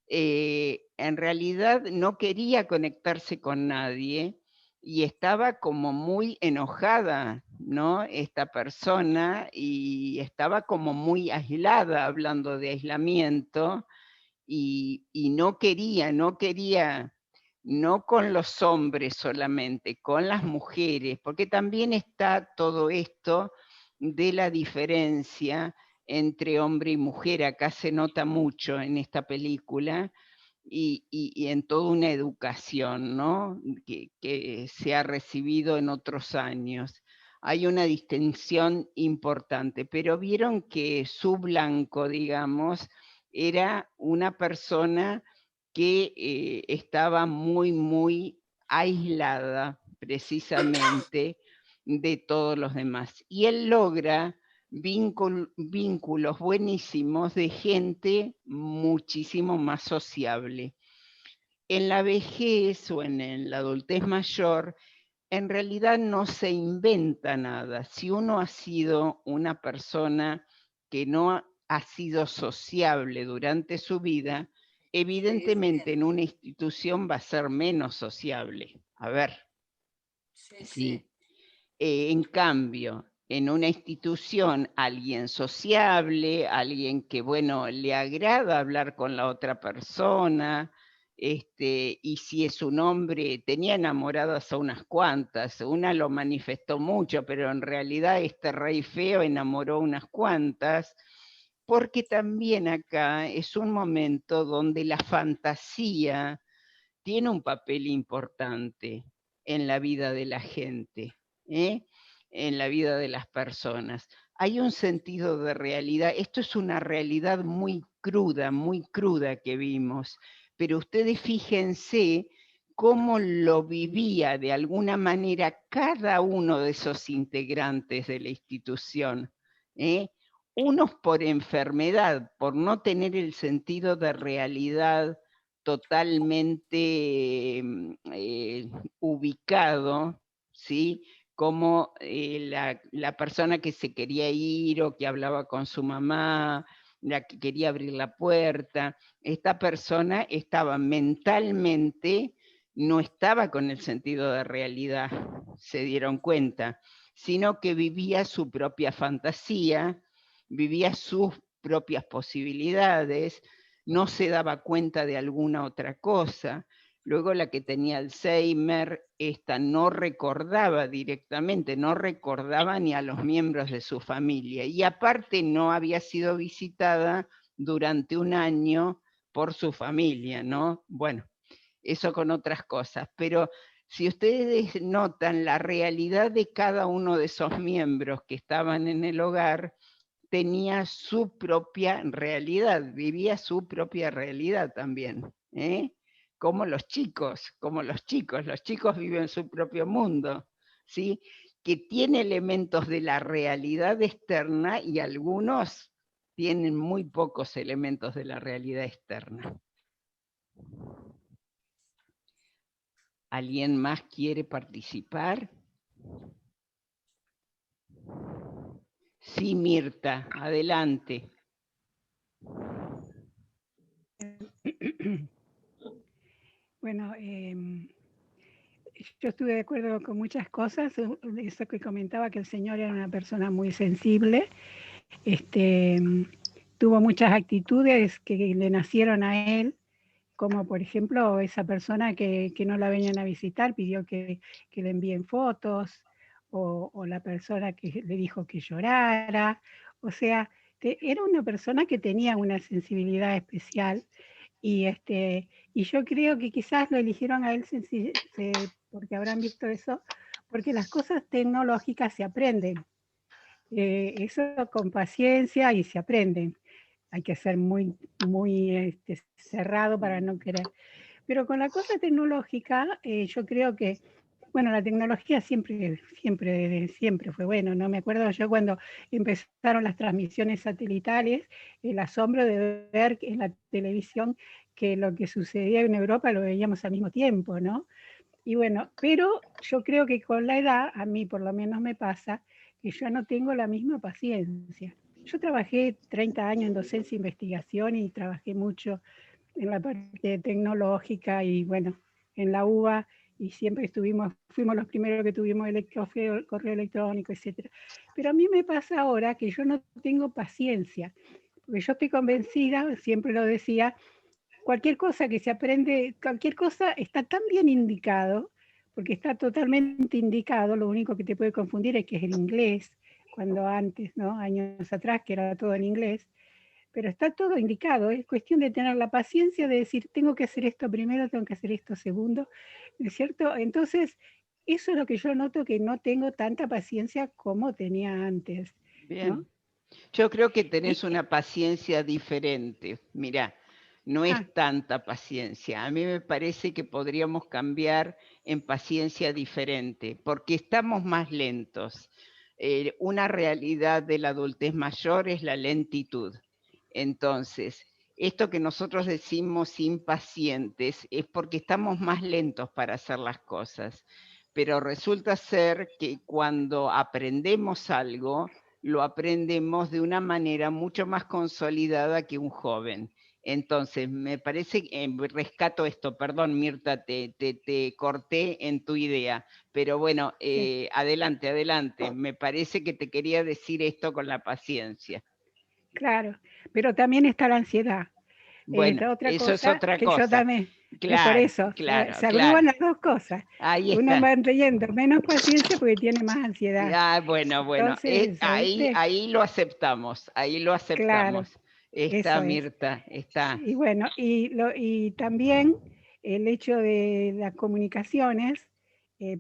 En realidad no quería conectarse con nadie y estaba como muy enojada, ¿no? Esta persona, y estaba como muy aislada, hablando de aislamiento, y no quería, no con los hombres solamente, con las mujeres, porque también está todo esto de la diferencia entre hombre y mujer, acá se nota mucho en esta película, y en toda una educación, ¿no? que se ha recibido en otros años. Hay una distinción importante, pero vieron que su blanco, digamos, era una persona que estaba muy aislada precisamente de todos los demás. Y él logra vínculos buenísimos de gente muchísimo más sociable. En la vejez o en la adultez mayor, en realidad no se inventa nada. Si uno ha sido una persona que no ha sido sociable durante su vida, evidentemente en una institución va a ser menos sociable. A ver, sí. En cambio, en una institución, alguien sociable, alguien que, bueno, le agrada hablar con la otra persona, y si es un hombre, tenía enamoradas a unas cuantas, una lo manifestó mucho, pero en realidad este rey feo enamoró unas cuantas, porque también acá es un momento donde la fantasía tiene un papel importante en la vida de la gente, en la vida de las personas. Hay un sentido de realidad, esto es una realidad muy cruda que vimos, pero ustedes fíjense cómo lo vivía de alguna manera cada uno de esos integrantes de la institución, unos por enfermedad, por no tener el sentido de realidad totalmente ubicado, ¿sí? Como la persona que se quería ir o que hablaba con su mamá, la que quería abrir la puerta. Esta persona estaba mentalmente, no estaba con el sentido de realidad, se dieron cuenta, sino que vivía su propia fantasía, vivía sus propias posibilidades, no se daba cuenta de alguna otra cosa. Luego la que tenía Alzheimer, esta no recordaba directamente, no recordaba ni a los miembros de su familia. Y aparte no había sido visitada durante un año por su familia, ¿no? Bueno, eso con otras cosas. Pero si ustedes notan, la realidad de cada uno de esos miembros que estaban en el hogar tenía su propia realidad, vivía su propia realidad también, ¿eh? Como los chicos viven su propio mundo, ¿sí? Que tiene elementos de la realidad externa y algunos tienen muy pocos elementos de la realidad externa. ¿Alguien más quiere participar? Sí, Mirta, adelante. Bueno, yo estuve de acuerdo con muchas cosas, eso que comentaba que el señor era una persona muy sensible, tuvo muchas actitudes que le nacieron a él, como por ejemplo esa persona que no la venían a visitar, pidió que le envíen fotos, o la persona que le dijo que llorara, o sea, era una persona que tenía una sensibilidad especial, y yo creo que quizás lo eligieron a él porque habrán visto eso, porque las cosas tecnológicas se aprenden. Eso con paciencia y se aprenden. Hay que ser muy, muy cerrado para no querer. Pero con la cosa tecnológica, yo creo que, bueno, la tecnología siempre fue bueno, ¿no? Me acuerdo yo cuando empezaron las transmisiones satelitales, el asombro de ver en la televisión que lo que sucedía en Europa lo veíamos al mismo tiempo, ¿no? Y bueno, pero yo creo que con la edad, a mí por lo menos me pasa, que yo no tengo la misma paciencia. Yo trabajé 30 años en docencia e investigación y trabajé mucho en la parte tecnológica y bueno, en la UBA, y siempre fuimos los primeros que tuvimos correo electrónico, etc. Pero a mí me pasa ahora que yo no tengo paciencia, porque yo estoy convencida, siempre lo decía, cualquier cosa que se aprende, cualquier cosa está tan bien indicado, porque está totalmente indicado, lo único que te puede confundir es que es el inglés, cuando antes, ¿no? Años atrás, que era todo en inglés, pero está todo indicado, es cuestión de tener la paciencia de decir, tengo que hacer esto primero, tengo que hacer esto segundo, ¿no es cierto? Entonces, eso es lo que yo noto, que no tengo tanta paciencia como tenía antes. Bien. ¿No? Yo creo que tenés una paciencia diferente. Mirá, no es tanta paciencia. A mí me parece que podríamos cambiar en paciencia diferente, porque estamos más lentos. Una realidad de la adultez mayor es la lentitud. Entonces, esto que nosotros decimos impacientes es porque estamos más lentos para hacer las cosas. Pero resulta ser que cuando aprendemos algo, lo aprendemos de una manera mucho más consolidada que un joven. Entonces, me parece, rescato esto, perdón Mirta, te corté en tu idea, pero bueno, adelante, adelante. Me parece que te quería decir esto con la paciencia. Claro, pero también está la ansiedad. Bueno, Otra eso cosa, es otra que cosa. yo también, Claro, es por eso, claro, se claro. agrupan las dos cosas. Ahí Uno está. va leyendo menos paciencia porque tiene más ansiedad. Ah, bueno, Entonces, ahí lo aceptamos, ahí lo aceptamos. Claro, Está, eso es. Mirta, está. Y bueno, y también el hecho de las comunicaciones,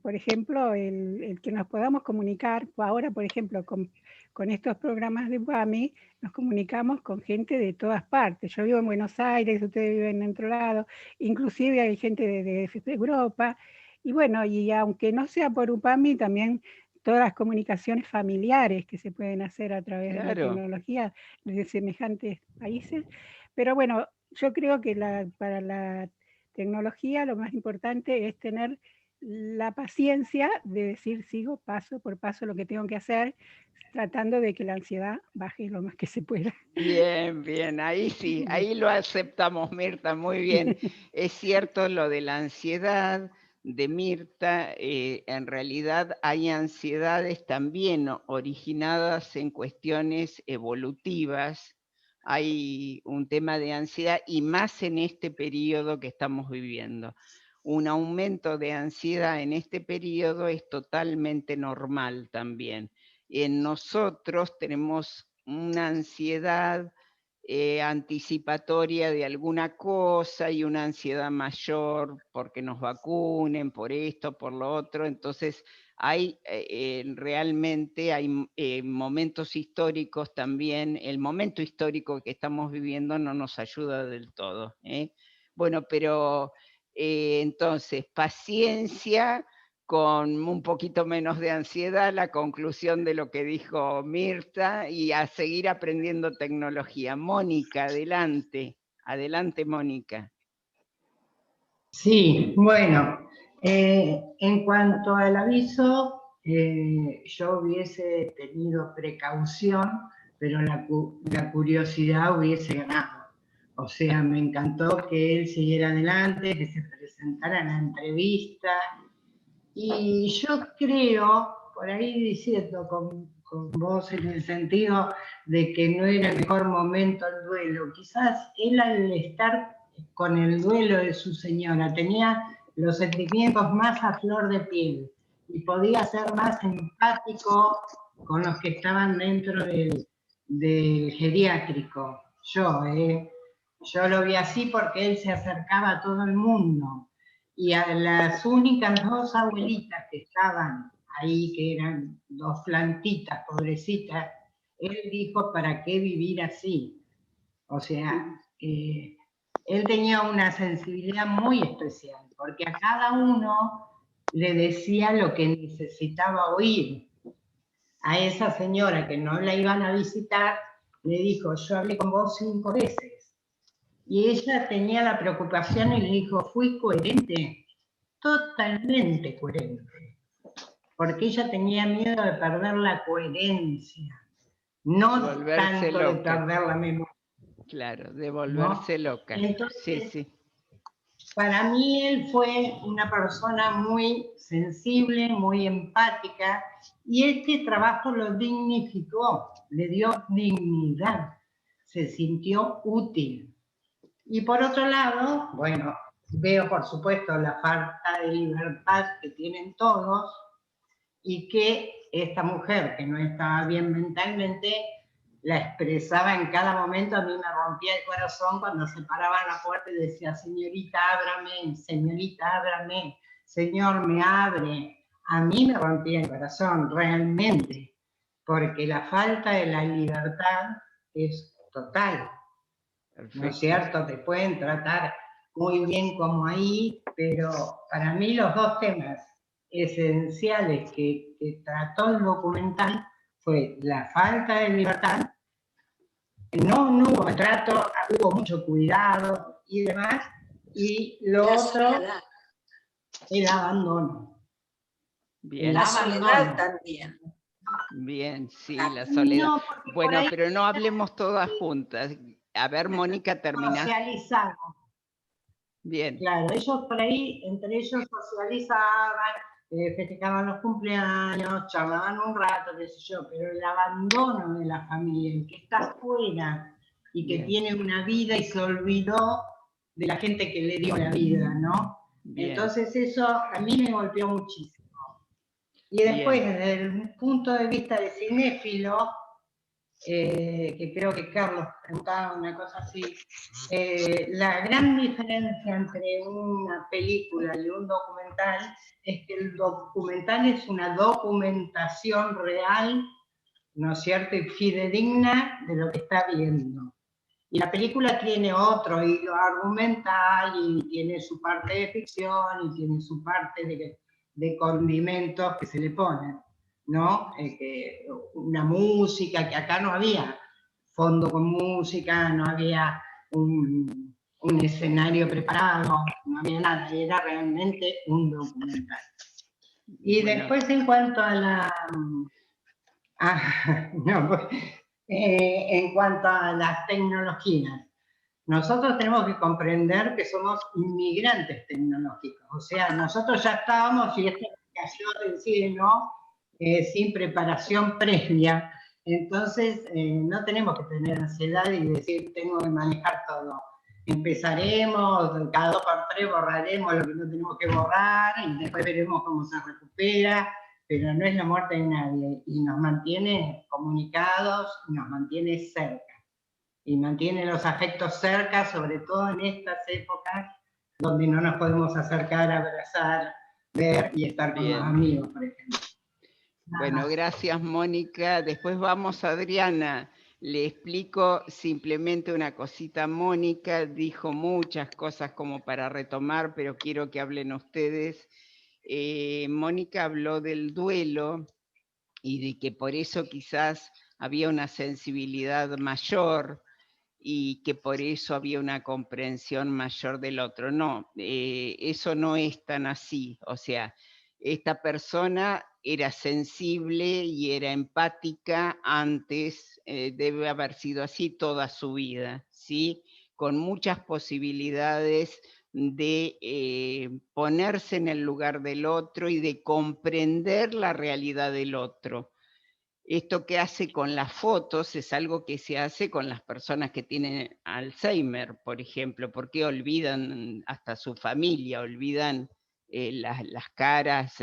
por ejemplo, el que nos podamos comunicar, ahora por ejemplo con estos programas de UAMI, nos comunicamos con gente de todas partes. Yo vivo en Buenos Aires, ustedes viven en otro lado, inclusive hay gente de Europa, y bueno, y aunque no sea por UPAMI, también todas las comunicaciones familiares que se pueden hacer a través de la tecnología de semejantes países. Pero bueno, yo creo que para la tecnología lo más importante es tener la paciencia de decir, sigo paso por paso lo que tengo que hacer, tratando de que la ansiedad baje lo más que se pueda. Bien, bien, ahí sí, ahí lo aceptamos, Mirta, muy bien. Es cierto lo de la ansiedad de Mirta, en realidad hay ansiedades también originadas en cuestiones evolutivas, hay un tema de ansiedad, y más en este periodo que estamos viviendo. Un aumento de ansiedad en este periodo es totalmente normal también. En nosotros tenemos una ansiedad anticipatoria de alguna cosa y una ansiedad mayor porque nos vacunen, por esto, por lo otro. Entonces hay realmente hay momentos históricos también. El momento histórico que estamos viviendo no nos ayuda del todo. Bueno, pero entonces paciencia, con un poquito menos de ansiedad, la conclusión de lo que dijo Mirta, y a seguir aprendiendo tecnología. Mónica, adelante. Adelante, Mónica. Sí, bueno, en cuanto al aviso, yo hubiese tenido precaución, pero la curiosidad hubiese ganado. O sea, me encantó que él siguiera adelante, que se presentara en la entrevista. Y yo creo, por ahí diciendo con vos en el sentido de que no era el mejor momento el duelo, quizás él al estar con el duelo de su señora tenía los sentimientos más a flor de piel y podía ser más empático con los que estaban dentro del geriátrico. Yo lo vi así porque él se acercaba a todo el mundo. Y a las únicas dos abuelitas que estaban ahí, que eran dos plantitas, pobrecitas, él dijo, ¿para qué vivir así? O sea, él tenía una sensibilidad muy especial, porque a cada uno le decía lo que necesitaba oír. A esa señora que no la iban a visitar, le dijo, yo hablé con vos 5 veces. Y ella tenía la preocupación y le dijo, fui coherente, totalmente coherente, porque ella tenía miedo de perder la coherencia, no volverse tanto loca. de perder la memoria. Claro, de volverse loca. Entonces, sí. Para mí él fue una persona muy sensible, muy empática, y este trabajo lo dignificó, le dio dignidad, se sintió útil. Y por otro lado, bueno, veo por supuesto la falta de libertad que tienen todos y que esta mujer que no estaba bien mentalmente la expresaba en cada momento. A mí me rompía el corazón cuando se paraba en la puerta y decía, señorita, ábrame, señor, me abre. A mí me rompía el corazón, realmente, porque la falta de la libertad es total. Perfecto. ¿No es cierto? Te pueden tratar muy bien como ahí, pero para mí los dos temas esenciales que trató el documental fue la falta de libertad, no hubo maltrato, hubo mucho cuidado y demás, y lo otro, el abandono. Bien. La soledad también. Bien, sí, la soledad. No, bueno, pero no hablemos todas juntas. A ver, Mónica, termina. Socializaban. Bien. Claro, ellos por ahí, entre ellos socializaban, festejaban los cumpleaños, charlaban un rato, qué sé yo, pero el abandono de la familia, el que está afuera y que tiene una vida y se olvidó de la gente que le dio la vida, ¿no? Bien. Entonces eso a mí me golpeó muchísimo. Y después, desde el punto de vista de cinéfilo, que creo que Carlos preguntaba una cosa así, la gran diferencia entre una película y un documental es que el documental es una documentación real, ¿no es cierto?, y fidedigna de lo que está viendo. Y la película tiene otro hilo argumental y tiene su parte de ficción y tiene su parte de condimentos que se le ponen, ¿no? Una música, que acá no había fondo con música, no había un escenario preparado, no había nada, era realmente un documental. Y después en cuanto a la... en cuanto a las tecnologías, nosotros tenemos que comprender que somos inmigrantes tecnológicos, o sea, nosotros ya estábamos, y esto cayó decir, ¿no? Sin preparación previa, Entonces, no tenemos que tener ansiedad y decir, tengo que manejar todo. Empezaremos, cada 2x3 borraremos lo que no tenemos que borrar y después veremos cómo se recupera, pero no es la muerte de nadie y nos mantiene comunicados, nos mantiene cerca y mantiene los afectos cerca, sobre todo en estas épocas donde no nos podemos acercar, abrazar, ver y estar con los amigos, por ejemplo. Bueno, gracias Mónica. Después vamos a Adriana. Le explico simplemente una cosita a Mónica. Dijo muchas cosas como para retomar, pero quiero que hablen ustedes. Mónica habló del duelo y de que por eso quizás había una sensibilidad mayor y que por eso había una comprensión mayor del otro. No, eso no es tan así. O sea, esta persona era sensible y era empática antes, debe haber sido así toda su vida, ¿sí? Con muchas posibilidades de ponerse en el lugar del otro y de comprender la realidad del otro. Esto que hace con las fotos es algo que se hace con las personas que tienen Alzheimer, por ejemplo, porque olvidan hasta su familia, olvidan las caras,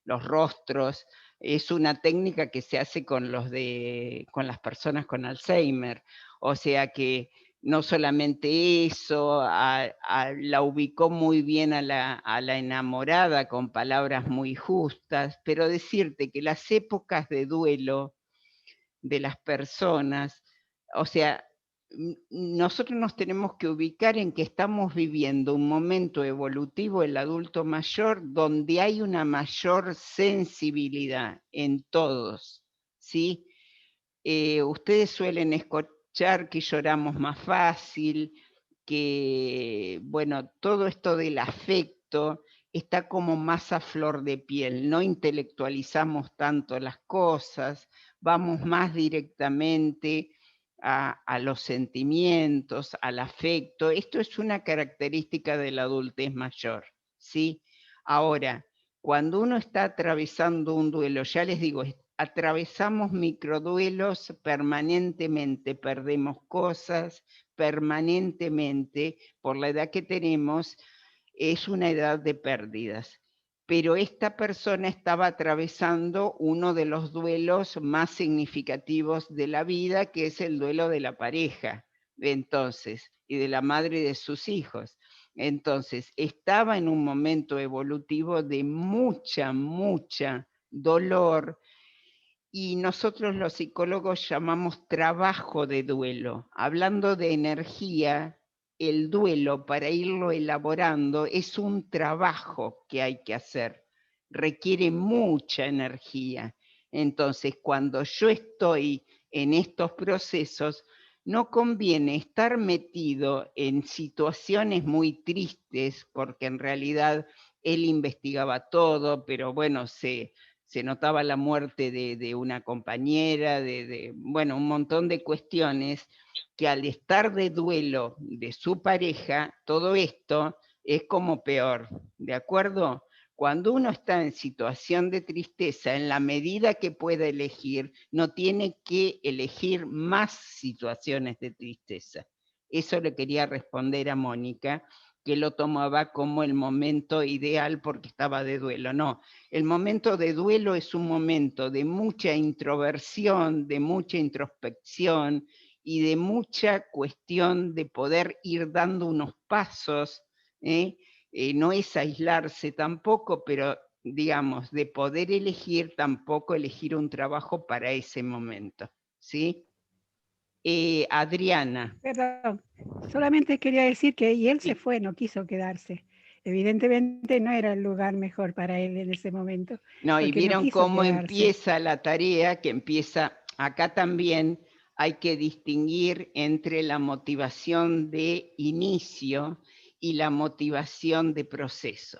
los rostros. Es una técnica que se hace con las personas con Alzheimer. O sea que no solamente eso, la ubicó muy bien a la enamorada con palabras muy justas, pero decirte que las épocas de duelo de las personas, o sea, nosotros nos tenemos que ubicar en que estamos viviendo un momento evolutivo, el adulto mayor, donde hay una mayor sensibilidad en todos, ¿sí? Ustedes suelen escuchar que lloramos más fácil, que, bueno, todo esto del afecto está como más a flor de piel, no intelectualizamos tanto las cosas, vamos más directamente a los sentimientos, al afecto. Esto es una característica de la adultez mayor, ¿sí? Ahora, cuando uno está atravesando un duelo, ya les digo, atravesamos microduelos permanentemente, perdemos cosas permanentemente, por la edad que tenemos, es una edad de pérdidas. Pero esta persona estaba atravesando uno de los duelos más significativos de la vida, que es el duelo de la pareja, entonces, y de la madre de sus hijos. Entonces, estaba en un momento evolutivo de mucha dolor, y nosotros los psicólogos llamamos trabajo de duelo. Hablando de energía, el duelo, para irlo elaborando, es un trabajo que hay que hacer. Requiere mucha energía. Entonces, cuando yo estoy en estos procesos, no conviene estar metido en situaciones muy tristes, porque en realidad él investigaba todo, pero bueno, se notaba la muerte de una compañera, bueno, un montón de cuestiones que al estar de duelo de su pareja, todo esto es como peor, ¿de acuerdo? Cuando uno está en situación de tristeza, en la medida que pueda elegir, no tiene que elegir más situaciones de tristeza. Eso le quería responder a Mónica, que lo tomaba como el momento ideal porque estaba de duelo. No, el momento de duelo es un momento de mucha introversión, de mucha introspección y de mucha cuestión de poder ir dando unos pasos, no es aislarse tampoco, pero digamos, de poder elegir, tampoco elegir un trabajo para ese momento, ¿sí? Adriana. Perdón, solamente quería decir que y él se fue, no quiso quedarse. Evidentemente no era el lugar mejor para él en ese momento. No, y vieron no cómo quedarse. empieza la tarea, que empieza, acá también hay que distinguir entre la motivación de inicio y la motivación de proceso.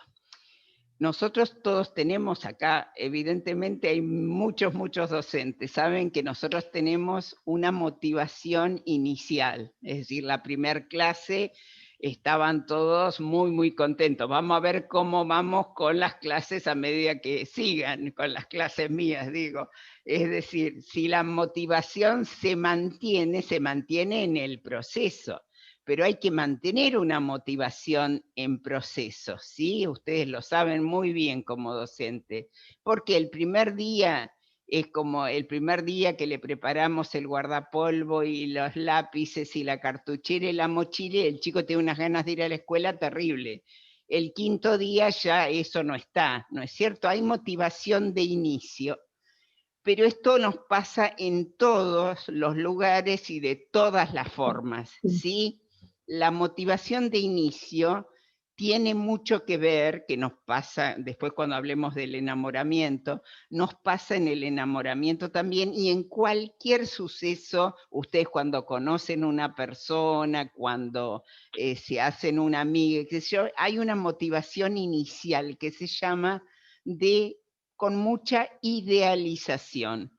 Nosotros todos tenemos acá, evidentemente hay muchos docentes, saben que nosotros tenemos una motivación inicial, es decir, la primer clase estaban todos muy, muy contentos. Vamos a ver cómo vamos con las clases a medida que sigan, con las clases mías, digo. Es decir, si la motivación se mantiene en el proceso, pero hay que mantener una motivación en proceso, ¿sí? Ustedes lo saben muy bien como docente, porque el primer día es como el primer día que le preparamos el guardapolvo y los lápices y la cartuchera y la mochila, y el chico tiene unas ganas de ir a la escuela terrible. El quinto día ya eso no está, ¿no es cierto? Hay motivación de inicio, pero esto nos pasa en todos los lugares y de todas las formas, ¿sí? La motivación de inicio tiene mucho que ver, que nos pasa, después cuando hablemos del enamoramiento, nos pasa en el enamoramiento también y en cualquier suceso, ustedes cuando conocen una persona, cuando se hacen una amiga, qué sé yo, hay una motivación inicial que se llama con mucha idealización.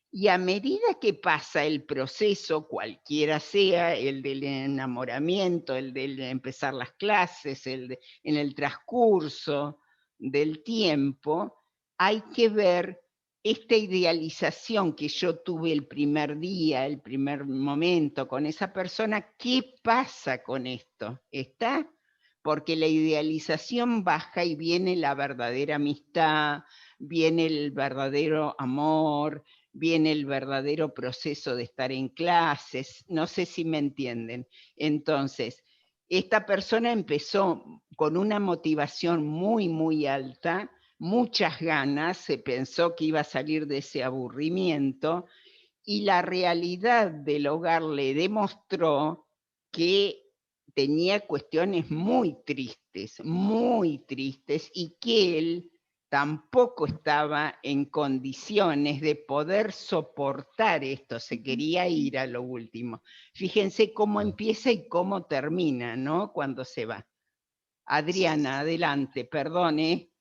Y a medida que pasa el proceso, cualquiera sea, el del enamoramiento, el de empezar las clases, en el transcurso del tiempo, hay que ver esta idealización que yo tuve el primer día, el primer momento con esa persona, ¿qué pasa con esto? ¿Está? Porque la idealización baja y viene la verdadera amistad, viene el verdadero amor, viene el verdadero proceso de estar en clases, no sé si me entienden. Entonces, esta persona empezó con una motivación muy, muy alta, muchas ganas, se pensó que iba a salir de ese aburrimiento, y la realidad del hogar le demostró que tenía cuestiones muy tristes, y que él tampoco estaba en condiciones de poder soportar esto, se quería ir a lo último. Fíjense cómo empieza y cómo termina, ¿no? Cuando se va. Adriana, adelante, perdone.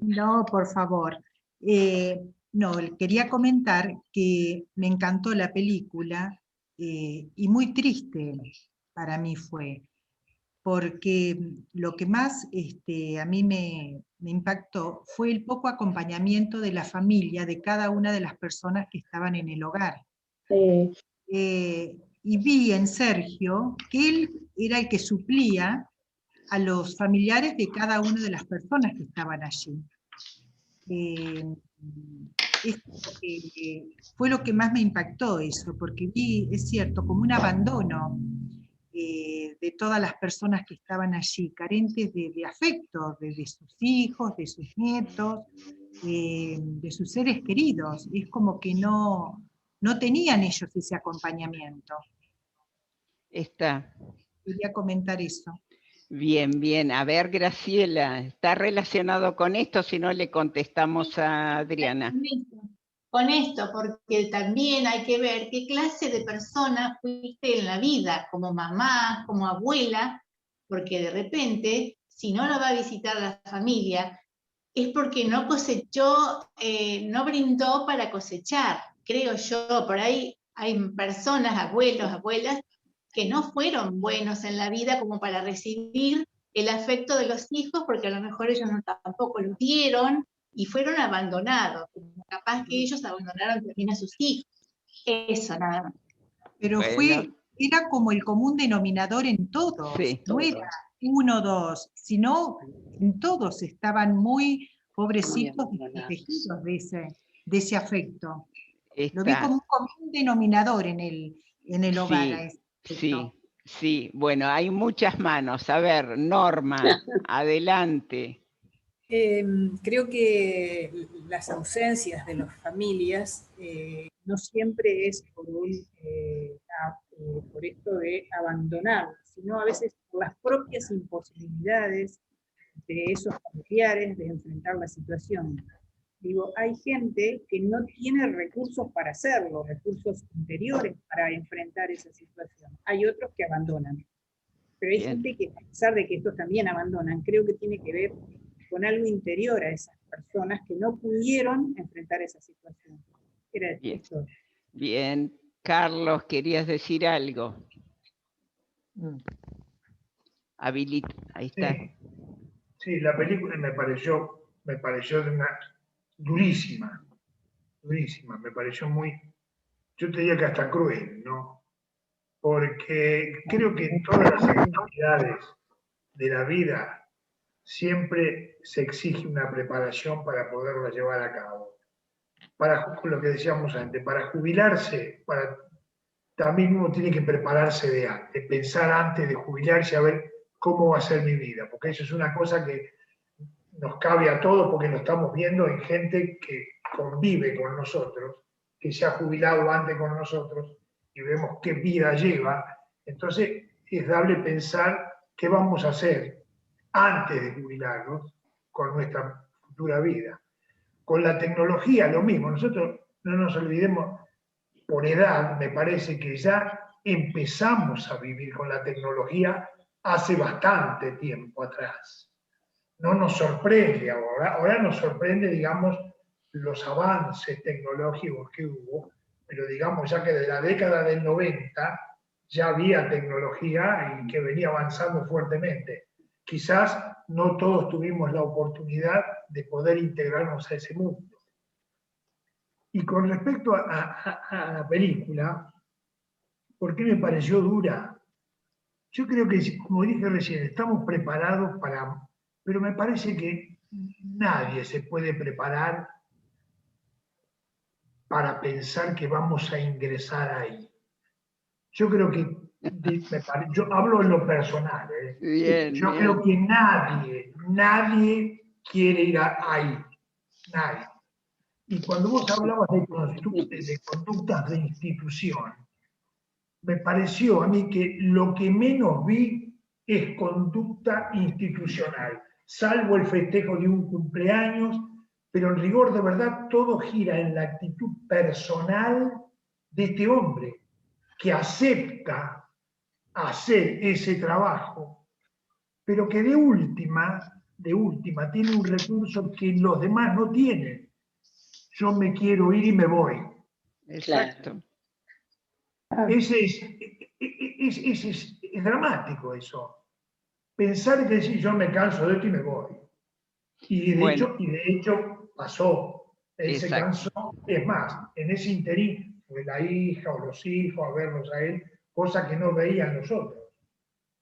No, por favor. No, quería comentar que me encantó la película y muy triste para mí fue, porque lo que más a mí me impactó fue el poco acompañamiento de la familia, de cada una de las personas que estaban en el hogar. Y vi en Sergio que él era el que suplía a los familiares de cada una de las personas que estaban allí. Fue lo que más me impactó eso, porque vi, es cierto, como un abandono de todas las personas que estaban allí, carentes de afecto, de sus hijos, de sus nietos, de sus seres queridos. Es como que no tenían ellos ese acompañamiento. Quería comentar eso. Bien, bien. A ver, Graciela, ¿está relacionado con esto? Si no, le contestamos a Adriana. Con esto, porque también hay que ver qué clase de persona fuiste en la vida, como mamá, como abuela, porque de repente, si no lo va a visitar la familia, es porque no cosechó, no brindó para cosechar, creo yo. Por ahí hay personas, abuelos, abuelas, que no fueron buenos en la vida como para recibir el afecto de los hijos, porque a lo mejor ellos tampoco lo dieron y fueron abandonados, capaz que ellos abandonaron también a sus hijos. Eso nada más. Pero era como el común denominador en todos, no era uno o dos, sino en todos estaban muy pobrecitos y desprotegidos de ese afecto. Lo vi como un común denominador en el hogar. Sí, bueno, hay muchas manos. A ver, Norma, adelante. Creo que las ausencias de las familias no siempre es por esto de abandonarlas, sino a veces por las propias imposibilidades de esos familiares de enfrentar la situación. Digo, hay gente que no tiene recursos para hacerlo, recursos interiores para enfrentar esa situación. Hay otros que abandonan. Pero hay gente que, a pesar de que estos también abandonan, creo que tiene que ver con algo interior a esas personas que no pudieron enfrentar esa situación. Bien. Carlos, ¿querías decir algo? Ahí está. Sí, la película me pareció durísima, me pareció muy, yo te diría que hasta cruel, ¿no? Porque creo que en todas las actividades de la vida siempre se exige una preparación para poderla llevar a cabo. Para lo que decíamos antes, para jubilarse, también uno tiene que prepararse de antes, pensar antes de jubilarse a ver cómo va a ser mi vida, porque eso es una cosa que nos cabe a todos porque lo estamos viendo en gente que convive con nosotros, que se ha jubilado antes con nosotros y vemos qué vida lleva. Entonces es darle pensar qué vamos a hacer antes de jubilarnos con nuestra futura vida. Con la tecnología lo mismo, nosotros no nos olvidemos, por edad me parece que ya empezamos a vivir con la tecnología hace bastante tiempo atrás. No nos sorprende ahora nos sorprende, digamos, los avances tecnológicos que hubo, pero digamos ya que de la década del 90 ya había tecnología y que venía avanzando fuertemente. Quizás no todos tuvimos la oportunidad de poder integrarnos a ese mundo. Y con respecto a la película, ¿por qué me pareció dura? Yo creo que, como dije recién, estamos preparados pero me parece que nadie se puede preparar para pensar que vamos a ingresar ahí. Yo creo que, yo hablo en lo personal, yo creo que nadie quiere ir ahí, nadie. Y cuando vos hablabas de conductas de institución, me pareció a mí que lo que menos vi es conducta institucional, salvo el festejo de un cumpleaños, pero en rigor de verdad todo gira en la actitud personal de este hombre, que acepta hacer ese trabajo, pero que de última tiene un recurso que los demás no tienen. Yo me quiero ir y me voy. Exacto. Es dramático eso. Pensar que decir yo me canso de esto y me voy. Y de hecho pasó. Él se cansó. Es más, en ese interín fue la hija o los hijos a verlos a él, cosa que no veían los otros.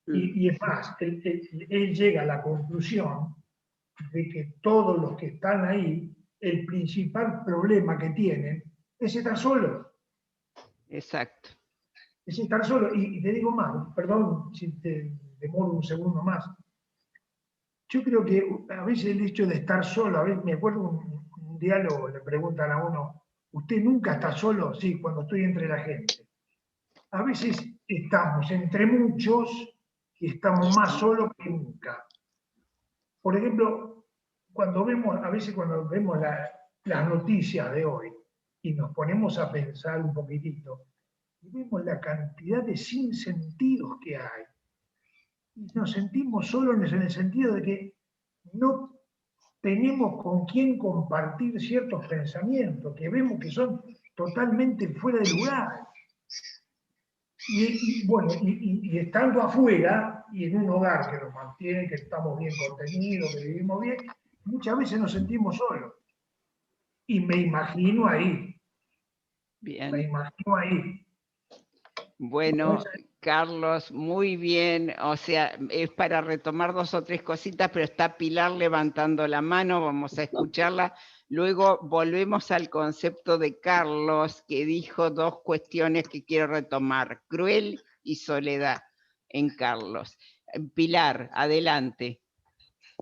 Y es más, él llega a la conclusión de que todos los que están ahí, el principal problema que tienen es estar solos. Exacto. Es estar solo. Y te digo más, perdón si te demoro un segundo más. Yo creo que a veces el hecho de estar solo, a veces me acuerdo un diálogo, le preguntan a uno, ¿usted nunca está solo? Sí, cuando estoy entre la gente. A veces estamos entre muchos y estamos más solos que nunca. Por ejemplo, a veces cuando vemos las noticias de hoy y nos ponemos a pensar un poquitito, y vemos la cantidad de sinsentidos que hay. Y nos sentimos solos en el sentido de que no tenemos con quién compartir ciertos pensamientos, que vemos que son totalmente fuera de lugar. Y estando afuera, y en un hogar que nos mantiene, que estamos bien contenidos, que vivimos bien, muchas veces nos sentimos solos. Y me imagino ahí. Bien. Me imagino ahí. Bueno, Carlos, muy bien. O sea, es para retomar 2 o 3 cositas, pero está Pilar levantando la mano, vamos a escucharla. Luego volvemos al concepto de Carlos, que dijo 2 cuestiones que quiero retomar, cruel y soledad en Carlos. Pilar, adelante.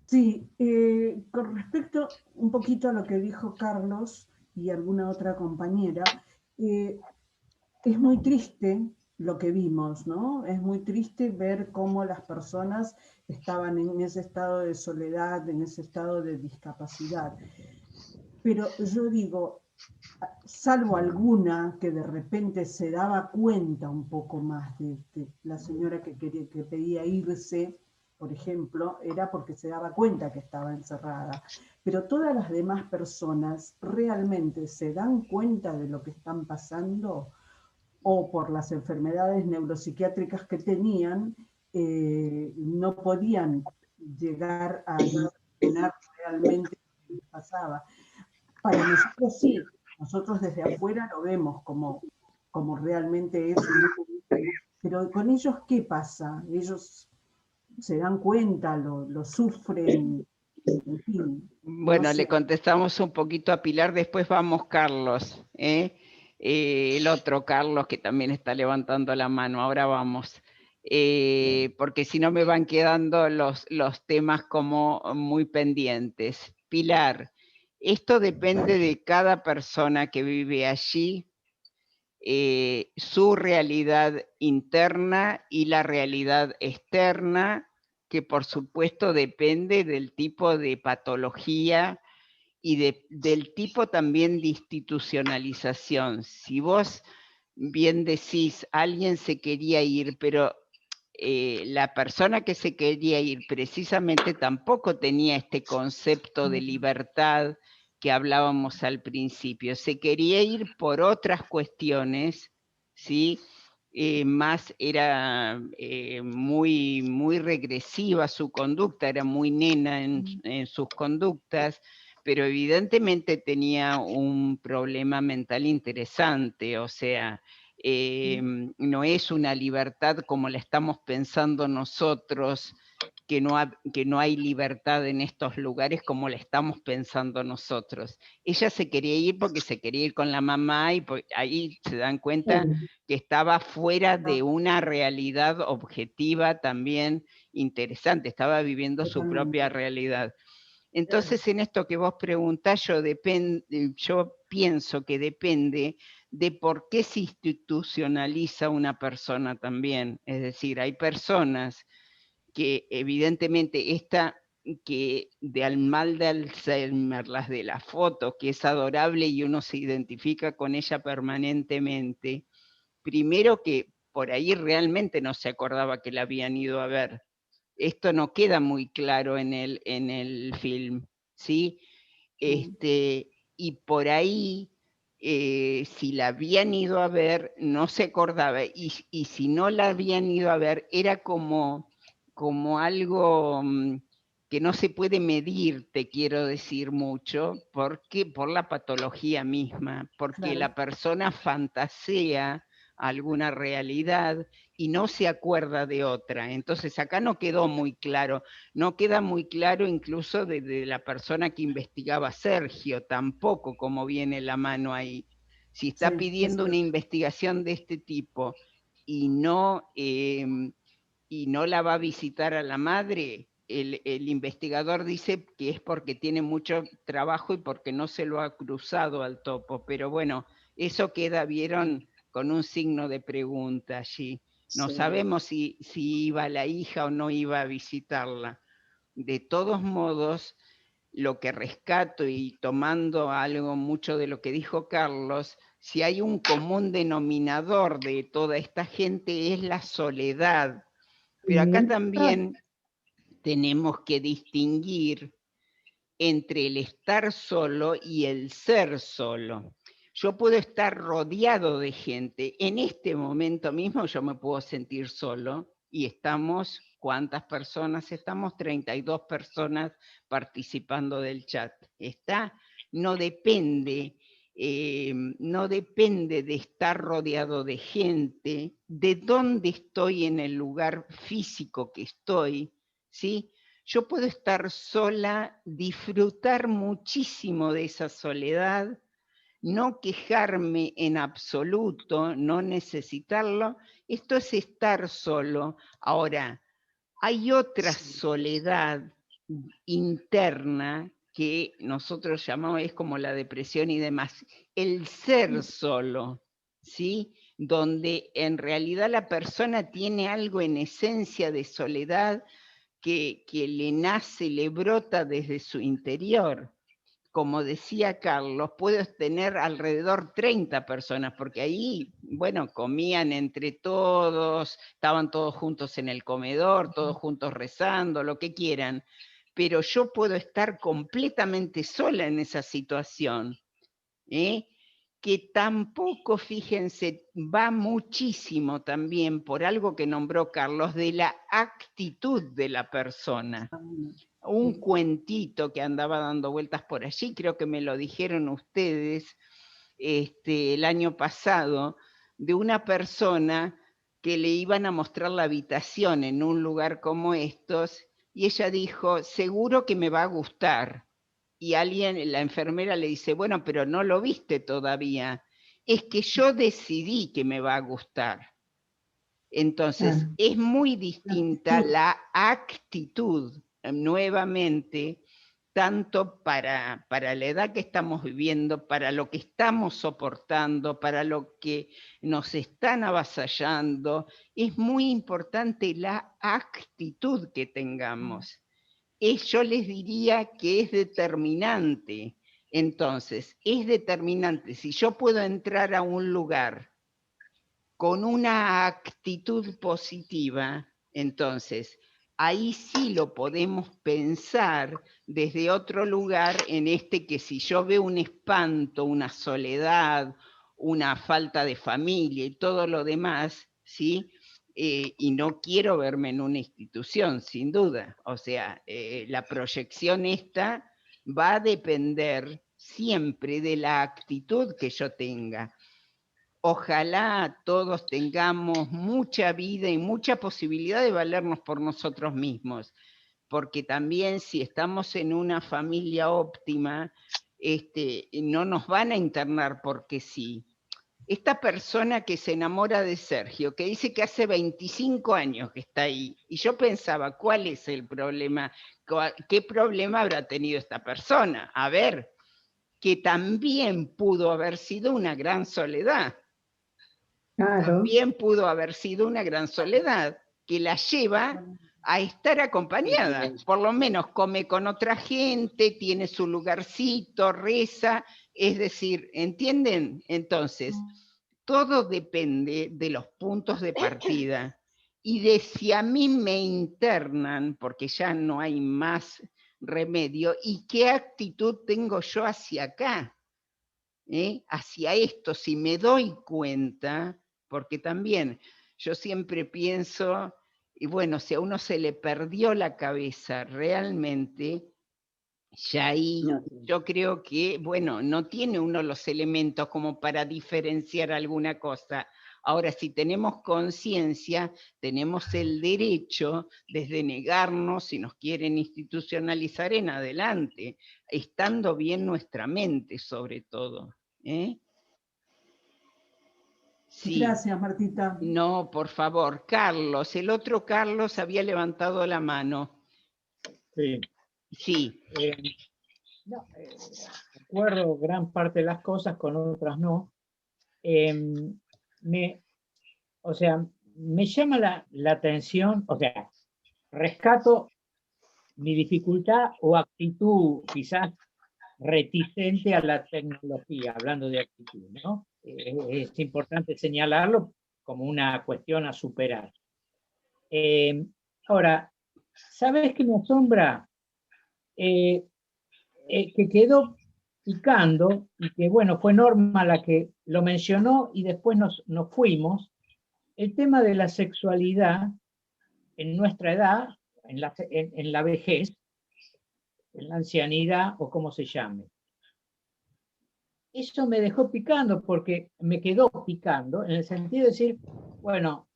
Sí, con respecto un poquito a lo que dijo Carlos y alguna otra compañera, es muy triste lo que vimos, ¿no? Es muy triste ver cómo las personas estaban en ese estado de soledad, en ese estado de discapacidad. Pero yo digo, salvo alguna que de repente se daba cuenta un poco más de la señora que pedía irse, por ejemplo, era porque se daba cuenta que estaba encerrada. Pero todas las demás personas realmente se dan cuenta de lo que están pasando, o por las enfermedades neuropsiquiátricas que tenían, no podían llegar a imaginar realmente lo que les pasaba. Para nosotros sí, nosotros desde afuera lo vemos como realmente es, pero con ellos, ¿qué pasa? Ellos se dan cuenta, lo sufren, en fin. Bueno, No sé. le contestamos un poquito a Pilar, después vamos Carlos, el otro Carlos que también está levantando la mano, ahora vamos. Porque si no me van quedando los temas como muy pendientes. Pilar, esto depende de cada persona que vive allí, su realidad interna y la realidad externa, que por supuesto depende del tipo de patología y del tipo también de institucionalización. Si vos bien decís, alguien se quería ir, pero la persona que se quería ir precisamente tampoco tenía este concepto de libertad que hablábamos al principio. Se quería ir por otras cuestiones, ¿sí? Más era muy, muy regresiva su conducta, era muy nena en sus conductas, pero evidentemente tenía un problema mental interesante, o sea, no es una libertad como la estamos pensando nosotros, que no hay libertad en estos lugares como la estamos pensando nosotros. Ella se quería ir porque se quería ir con la mamá y ahí se dan cuenta que estaba fuera de una realidad objetiva también interesante, estaba viviendo su propia realidad. Entonces, en esto que vos preguntás, yo pienso que depende de por qué se institucionaliza una persona también. Es decir, hay personas que evidentemente que al mal de Alzheimer, las de la foto, que es adorable y uno se identifica con ella permanentemente, primero que por ahí realmente no se acordaba que la habían ido a ver. Esto no queda muy claro en el film, ¿sí? Y por ahí, si la habían ido a ver, no se acordaba, y si no la habían ido a ver, era como algo que no se puede medir, te quiero decir mucho, porque por la patología misma, porque Claro. la persona fantasea alguna realidad y no se acuerda de otra. Entonces acá no quedó muy claro, no queda muy claro incluso de la persona que investigaba Sergio, tampoco como viene la mano ahí. Si está pidiendo una investigación de este tipo y no la va a visitar a la madre, el investigador dice que es porque tiene mucho trabajo y porque no se lo ha cruzado al topo, pero bueno, eso queda, vieron, con un signo de pregunta allí. No sabemos si iba la hija o no iba a visitarla. De todos modos, lo que rescato y tomando algo mucho de lo que dijo Carlos, si hay un común denominador de toda esta gente es la soledad. Pero acá también tenemos que distinguir entre el estar solo y el ser solo. Yo puedo estar rodeado de gente. En este momento mismo yo me puedo sentir solo y estamos, ¿cuántas personas estamos? 32 personas participando del chat. No depende de estar rodeado de gente, de dónde estoy en el lugar físico que estoy, ¿sí? Yo puedo estar sola, disfrutar muchísimo de esa soledad, no quejarme en absoluto, no necesitarlo. Esto es estar solo. Ahora, hay otra soledad interna que nosotros llamamos, es como la depresión y demás, el ser solo, ¿sí? Donde en realidad la persona tiene algo en esencia de soledad que le nace, le brota desde su interior. Como decía Carlos, puedo tener alrededor 30 personas, porque ahí, bueno, comían entre todos, estaban todos juntos en el comedor, todos juntos rezando, lo que quieran, pero yo puedo estar completamente sola en esa situación, ¿eh? que tampoco, fíjense, va muchísimo también por algo que nombró Carlos, de la actitud de la persona. Un cuentito que andaba dando vueltas por allí, creo que me lo dijeron ustedes el año pasado, de una persona que le iban a mostrar la habitación en un lugar como estos, y ella dijo, seguro que me va a gustar. Y alguien, la enfermera le dice, bueno, pero no lo viste todavía. Es que yo decidí que me va a gustar. Entonces, es muy distinta la actitud, nuevamente, tanto para la edad que estamos viviendo, para lo que estamos soportando, para lo que nos están avasallando. Es muy importante la actitud que tengamos. Yo les diría que es determinante. Entonces, es determinante. Si yo puedo entrar a un lugar con una actitud positiva, entonces, ahí sí lo podemos pensar desde otro lugar en que si yo veo un espanto, una soledad, una falta de familia y todo lo demás, ¿sí? Y no quiero verme en una institución, sin duda. O sea, la proyección esta va a depender siempre de la actitud que yo tenga. Ojalá todos tengamos mucha vida y mucha posibilidad de valernos por nosotros mismos, porque también si estamos en una familia óptima, no nos van a internar porque sí. Esta persona que se enamora de Sergio, que dice que hace 25 años que está ahí, y yo pensaba, ¿cuál es el problema? ¿Qué problema habrá tenido esta persona? A ver, que también pudo haber sido una gran soledad. Claro. También pudo haber sido una gran soledad que la lleva a estar acompañada, por lo menos come con otra gente, tiene su lugarcito, reza, es decir, ¿entienden? Entonces, todo depende de los puntos de partida y de si a mí me internan, porque ya no hay más remedio, y qué actitud tengo yo hacia acá, hacia esto, si me doy cuenta. Porque también yo siempre pienso, y bueno, si a uno se le perdió la cabeza realmente, ya ahí yo creo que, bueno, no tiene uno los elementos como para diferenciar alguna cosa. Ahora, si tenemos conciencia, tenemos el derecho de negarnos, si nos quieren institucionalizar en adelante, estando bien nuestra mente sobre todo. Sí. Gracias, Martita. No, por favor, Carlos. El otro Carlos había levantado la mano. Sí. Sí. Recuerdo gran parte de las cosas, con otras no. O sea, me llama la atención, o sea, rescato mi dificultad o actitud quizás reticente a la tecnología, hablando de actitud, ¿no? Es importante señalarlo como una cuestión a superar. Ahora, ¿sabes qué me asombra? Que quedó picando, y que bueno, fue Norma la que lo mencionó y después nos fuimos, el tema de la sexualidad en nuestra edad, en la vejez, en la ancianidad o como se llame. Eso me dejó picando porque me quedó picando en el sentido de decir, bueno,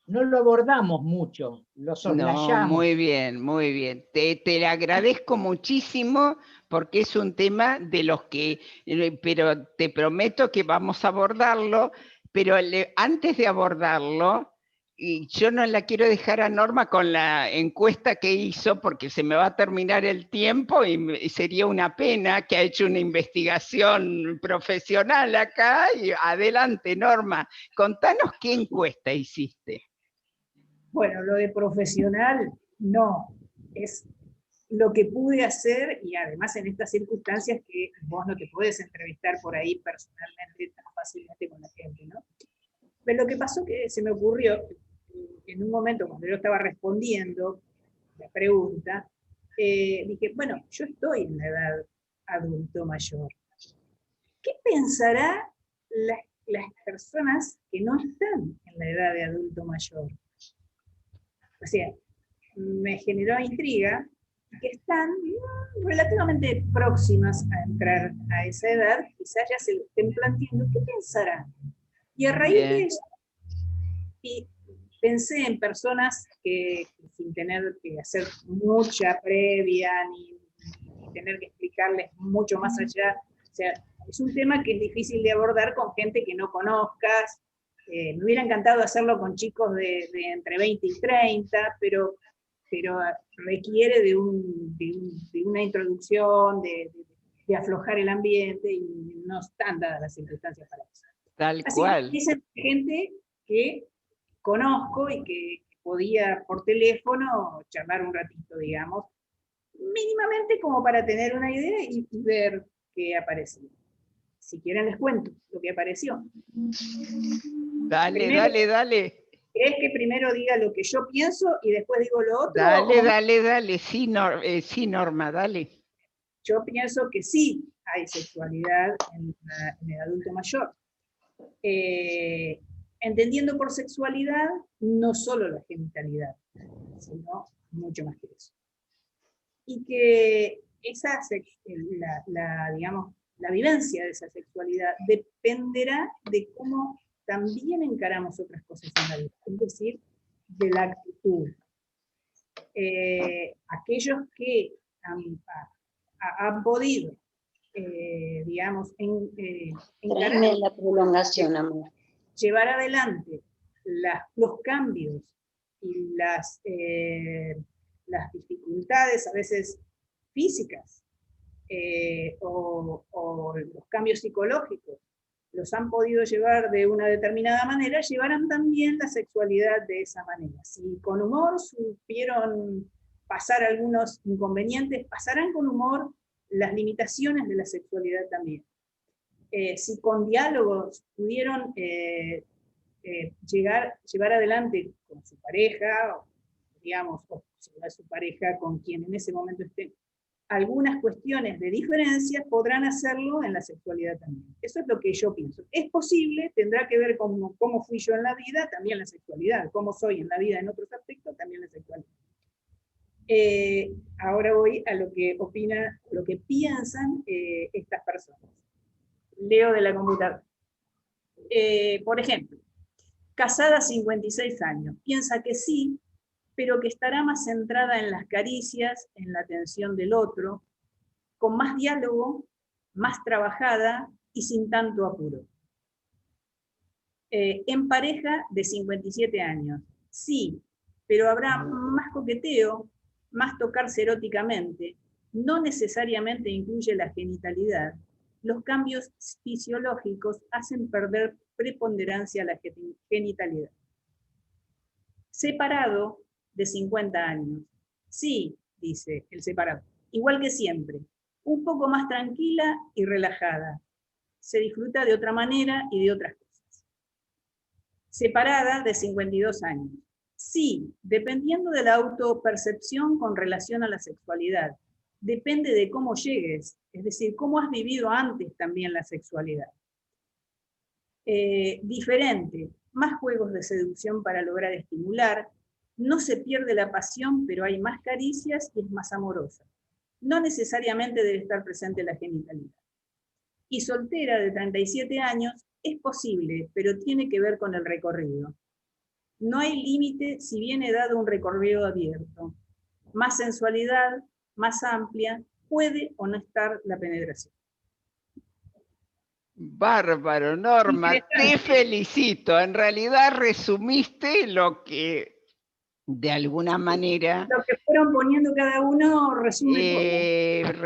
no lo abordamos mucho, lo soslayamos. No, muy bien, muy bien. Te agradezco muchísimo porque es un tema de los que, pero te prometo que vamos a abordarlo, pero antes de abordarlo, y yo no la quiero dejar a Norma con la encuesta que hizo porque se me va a terminar el tiempo y sería una pena, que ha hecho una investigación profesional acá. Y adelante, Norma, contanos qué encuesta hiciste. Bueno, lo de profesional no, es lo que pude hacer, y además en estas circunstancias que vos no te podés entrevistar por ahí personalmente tan fácilmente con la gente, ¿no? Pero lo que pasó que se me ocurrió, en un momento cuando yo estaba respondiendo la pregunta, dije, bueno, yo estoy en la edad adulto mayor. ¿Qué pensará las personas que no están en la edad de adulto mayor. O sea, me generó intriga que están relativamente próximas a entrar a esa edad, quizás ya se lo estén planteando, ¿qué pensarán? Y a raíz de eso, y pensé en personas que sin tener que hacer mucha previa, ni tener que explicarles mucho más allá, o sea, es un tema que es difícil de abordar con gente que no conozcas. Me hubiera encantado hacerlo con chicos de entre 20 y 30, pero requiere de una introducción, de aflojar el ambiente, y no están dadas las circunstancias para eso. Tal Así cual. que es gente que conozco y que podía por teléfono charlar un ratito, digamos, mínimamente como para tener una idea y ver qué aparecía. Si quieren les cuento lo que apareció. Dale, Primero, dale. ¿Querés que primero diga lo que yo pienso y después digo lo otro? Dale. Sí, Norma, dale. Yo pienso que sí hay sexualidad en el adulto mayor. Entendiendo por sexualidad no solo la genitalidad, sino mucho más que eso. Y que digamos, la vivencia de esa sexualidad dependerá de cómo también encaramos otras cosas en la vida, es decir, de la actitud. Aquellos que han podido, digamos, Tráeme la prolongación, amor. Llevar adelante los cambios y las dificultades a veces físicas o los cambios psicológicos, los han podido llevar de una determinada manera, llevarán también la sexualidad de esa manera. Si con humor supieron pasar algunos inconvenientes, pasarán con humor las limitaciones de la sexualidad también. Si con diálogos pudieron llevar adelante con su pareja, digamos, o si no es su pareja, con quien en ese momento esté, algunas cuestiones de diferencia, podrán hacerlo en la sexualidad también. Eso es lo que yo pienso. Es posible, tendrá que ver con cómo fui yo en la vida, también la sexualidad, cómo soy en la vida en otros aspectos, también la sexualidad. Ahora voy a lo que opinan, lo que piensan estas personas. Leo de la computadora. Por ejemplo, casada 56 años, piensa que sí, pero que estará más centrada en las caricias, en la atención del otro, con más diálogo, más trabajada y sin tanto apuro. En pareja de 57 años, sí, pero habrá más coqueteo, más tocarse eróticamente, no necesariamente incluye la genitalidad. Los cambios fisiológicos hacen perder preponderancia a la genitalidad. Separado de 50 años. Sí, dice el separado, igual que siempre, un poco más tranquila y relajada. Se disfruta de otra manera y de otras cosas. Separada de 52 años. Sí, dependiendo de la autopercepción con relación a la sexualidad. Depende de cómo llegues, es decir, cómo has vivido antes también la sexualidad. Diferente, más juegos de seducción para lograr estimular, no se pierde la pasión, pero hay más caricias y es más amorosa. No necesariamente debe estar presente la genitalidad. Y soltera de 37 años, es posible, pero tiene que ver con el recorrido. No hay límite si viene dado un recorrido abierto. Más sensualidad, más amplia, puede o no estar la penetración. Bárbaro, Norma, te felicito. En realidad resumiste lo que de alguna manera... Lo que fueron poniendo cada uno resume todo.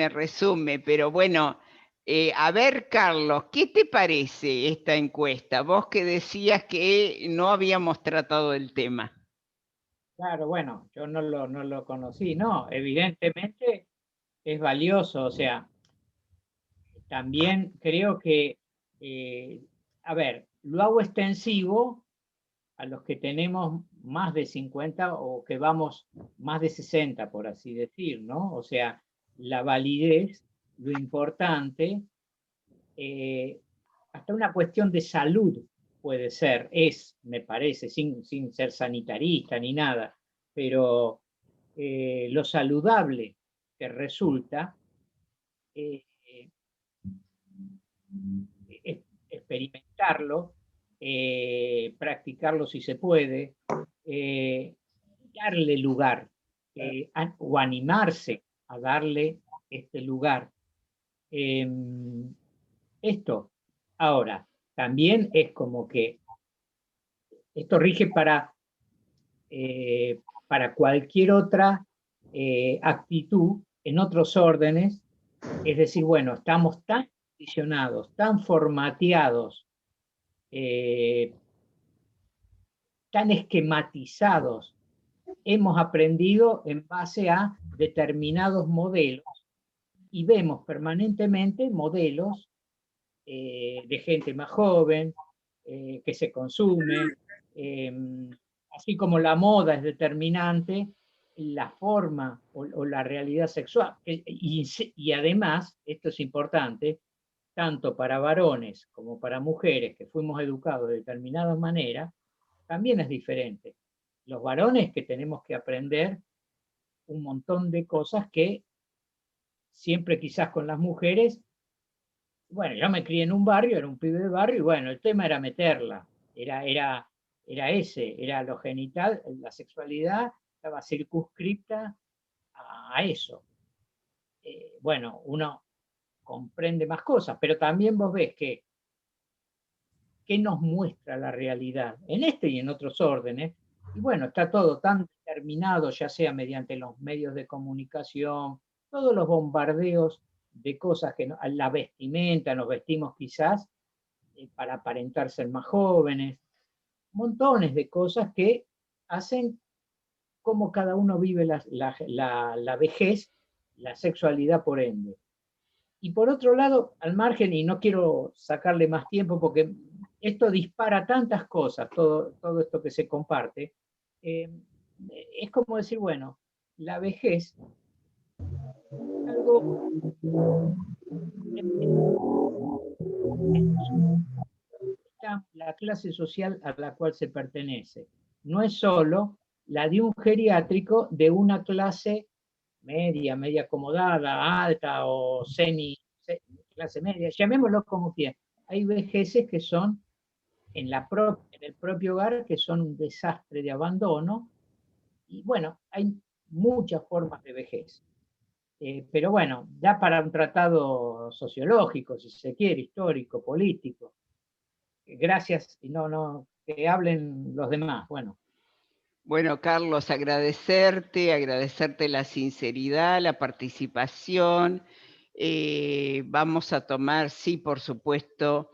Resume, pero bueno, a ver, Carlos, ¿qué te parece esta encuesta? Vos que decías que no habíamos tratado el tema. Claro, bueno, yo no lo conocí, no, evidentemente es valioso, o sea, también creo que, a ver, lo hago extensivo a los que tenemos más de 50 o que vamos más de 60, por así decir, ¿no? O sea, la validez, lo importante, hasta una cuestión de salud puede ser, me parece, sin ser sanitarista ni nada, pero lo saludable que resulta experimentarlo, practicarlo si se puede, darle lugar o animarse a darle este lugar. Esto, ahora, también es como que esto rige para cualquier otra actitud en otros órdenes, es decir, bueno, estamos tan condicionados, tan formateados, tan esquematizados, hemos aprendido en base a determinados modelos y vemos permanentemente modelos de gente más joven, que se consume, así como la moda es determinante, la forma o la realidad sexual. Y además, esto es importante, tanto para varones como para mujeres que fuimos educados de determinada manera, también es diferente. Los varones que tenemos que aprender un montón de cosas que siempre quizás con las mujeres, bueno, yo me crié en un barrio, era un pibe de barrio, y bueno, el tema era meterla, era lo genital, la sexualidad estaba circunscripta a eso. Bueno, uno comprende más cosas, pero también vos ves que ¿qué nos muestra la realidad? En este y en otros órdenes, y bueno, está todo tan determinado, ya sea mediante los medios de comunicación, todos los bombardeos de cosas que la vestimenta, nos vestimos quizás para aparentar ser más jóvenes, montones de cosas que hacen cómo cada uno vive la vejez, la sexualidad por ende. Y por otro lado, al margen, y no quiero sacarle más tiempo porque esto dispara tantas cosas, todo esto que se comparte, es como decir, bueno, la vejez es algo la clase social a la cual se pertenece. No es solo la de un geriátrico de una clase media, media acomodada, alta o clase media, llamémoslo como quieran. Hay vejeces que son en el propio hogar, que son un desastre de abandono, y bueno, hay muchas formas de vejez. Pero bueno, da para un tratado sociológico, si se quiere, histórico, político. Gracias, y que hablen los demás. Bueno, Carlos, agradecerte la sinceridad, la participación. Vamos a tomar, sí, por supuesto.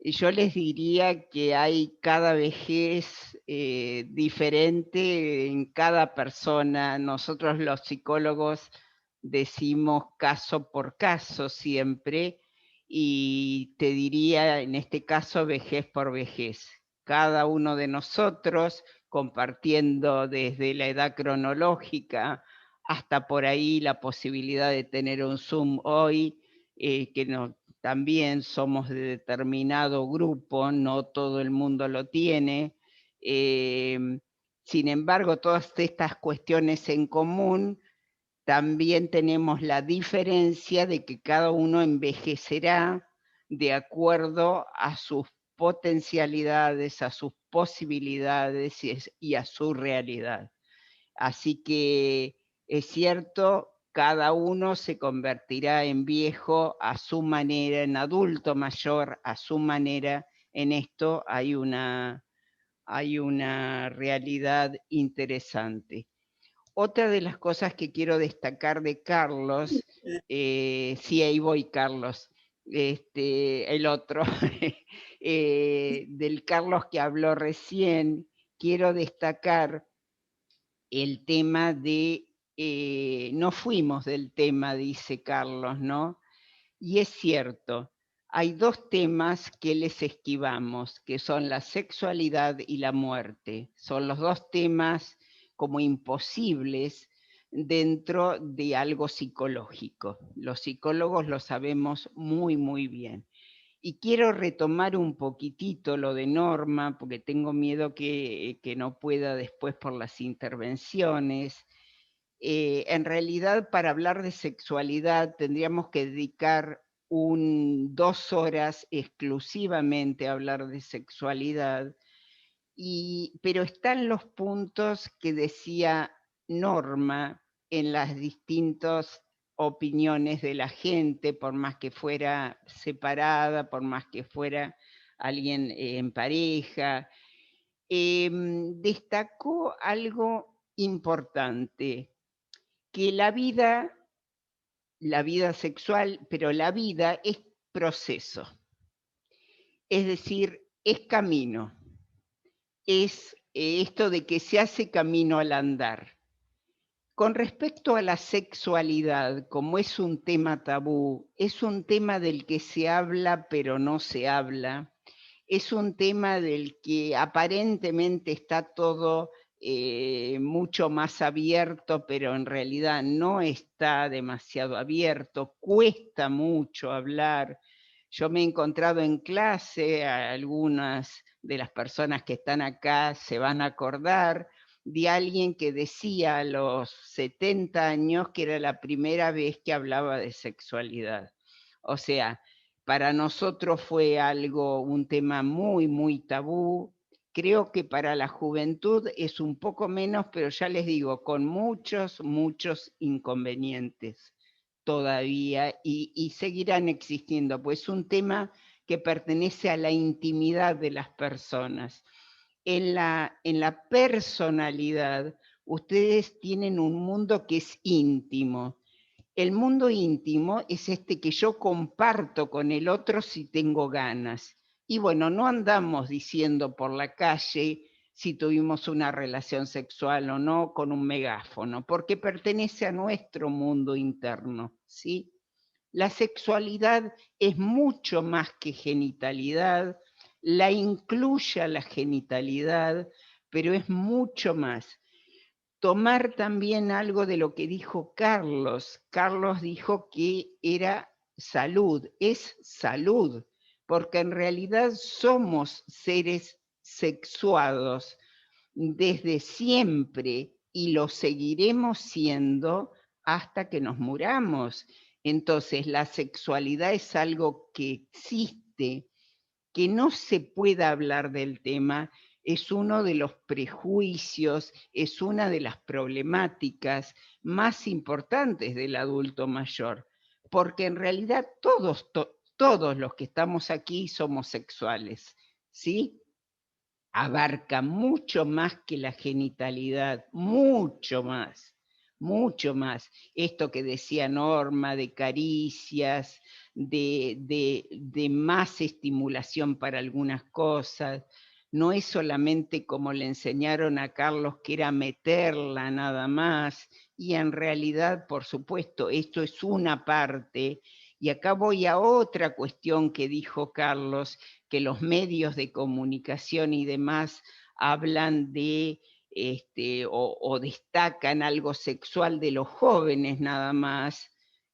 Yo les diría que hay cada vejez diferente en cada persona. Nosotros los psicólogos decimos caso por caso siempre, y te diría en este caso vejez por vejez. Cada uno de nosotros, compartiendo desde la edad cronológica hasta por ahí la posibilidad de tener un Zoom hoy, que también somos de determinado grupo, no todo el mundo lo tiene. Sin embargo, todas estas cuestiones en común, también tenemos la diferencia de que cada uno envejecerá de acuerdo a sus potencialidades, a sus posibilidades y a su realidad. Así que es cierto, cada uno se convertirá en viejo a su manera, en adulto mayor a su manera. En esto hay una realidad interesante. Otra de las cosas que quiero destacar de Carlos, sí, ahí voy, Carlos, el otro, del Carlos que habló recién, quiero destacar el tema de, no fuimos del tema, dice Carlos, ¿no? Y es cierto, hay dos temas que les esquivamos, que son la sexualidad y la muerte. Son los dos temas como imposibles dentro de algo psicológico. Los psicólogos lo sabemos muy, muy bien. Y quiero retomar un poquitito lo de Norma, porque tengo miedo que no pueda después por las intervenciones. En realidad, para hablar de sexualidad tendríamos que dedicar 2 horas exclusivamente a hablar de sexualidad, pero están los puntos que decía Norma en las distintas opiniones de la gente, por más que fuera separada, por más que fuera alguien en pareja. Destacó algo importante, que la vida sexual, pero la vida es proceso. Es decir, es camino. Es esto de que se hace camino al andar. Con respecto a la sexualidad, como es un tema tabú, es un tema del que se habla pero no se habla, es un tema del que aparentemente está todo mucho más abierto, pero en realidad no está demasiado abierto, cuesta mucho hablar. Yo me he encontrado en clase, algunas de las personas que están acá se van a acordar, de alguien que decía a los 70 años que era la primera vez que hablaba de sexualidad. O sea, para nosotros fue un tema muy, muy tabú. Creo que para la juventud es un poco menos, pero ya les digo, con muchos, muchos inconvenientes todavía y seguirán existiendo, pues es un tema que pertenece a la intimidad de las personas. En la personalidad, ustedes tienen un mundo que es íntimo. El mundo íntimo es este que yo comparto con el otro si tengo ganas. Y bueno, no andamos diciendo por la calle si tuvimos una relación sexual o no con un megáfono, porque pertenece a nuestro mundo interno, ¿sí? La sexualidad es mucho más que genitalidad, la incluye a la genitalidad, pero es mucho más. Tomar también algo de lo que dijo Carlos. Carlos dijo que era salud, es salud, porque en realidad somos seres sexuados desde siempre y lo seguiremos siendo hasta que nos muramos. Entonces, la sexualidad es algo que existe, que no se pueda hablar del tema, es uno de los prejuicios, es una de las problemáticas más importantes del adulto mayor, porque en realidad todos los que estamos aquí somos sexuales, ¿sí? Abarca mucho más que la genitalidad, mucho más, mucho más. Esto que decía Norma, de caricias, de más estimulación para algunas cosas. No es solamente como le enseñaron a Carlos, que era meterla nada más, y en realidad, por supuesto, esto es una parte. Y acá voy a otra cuestión que dijo Carlos, que los medios de comunicación y demás hablan de, o destacan algo sexual de los jóvenes nada más.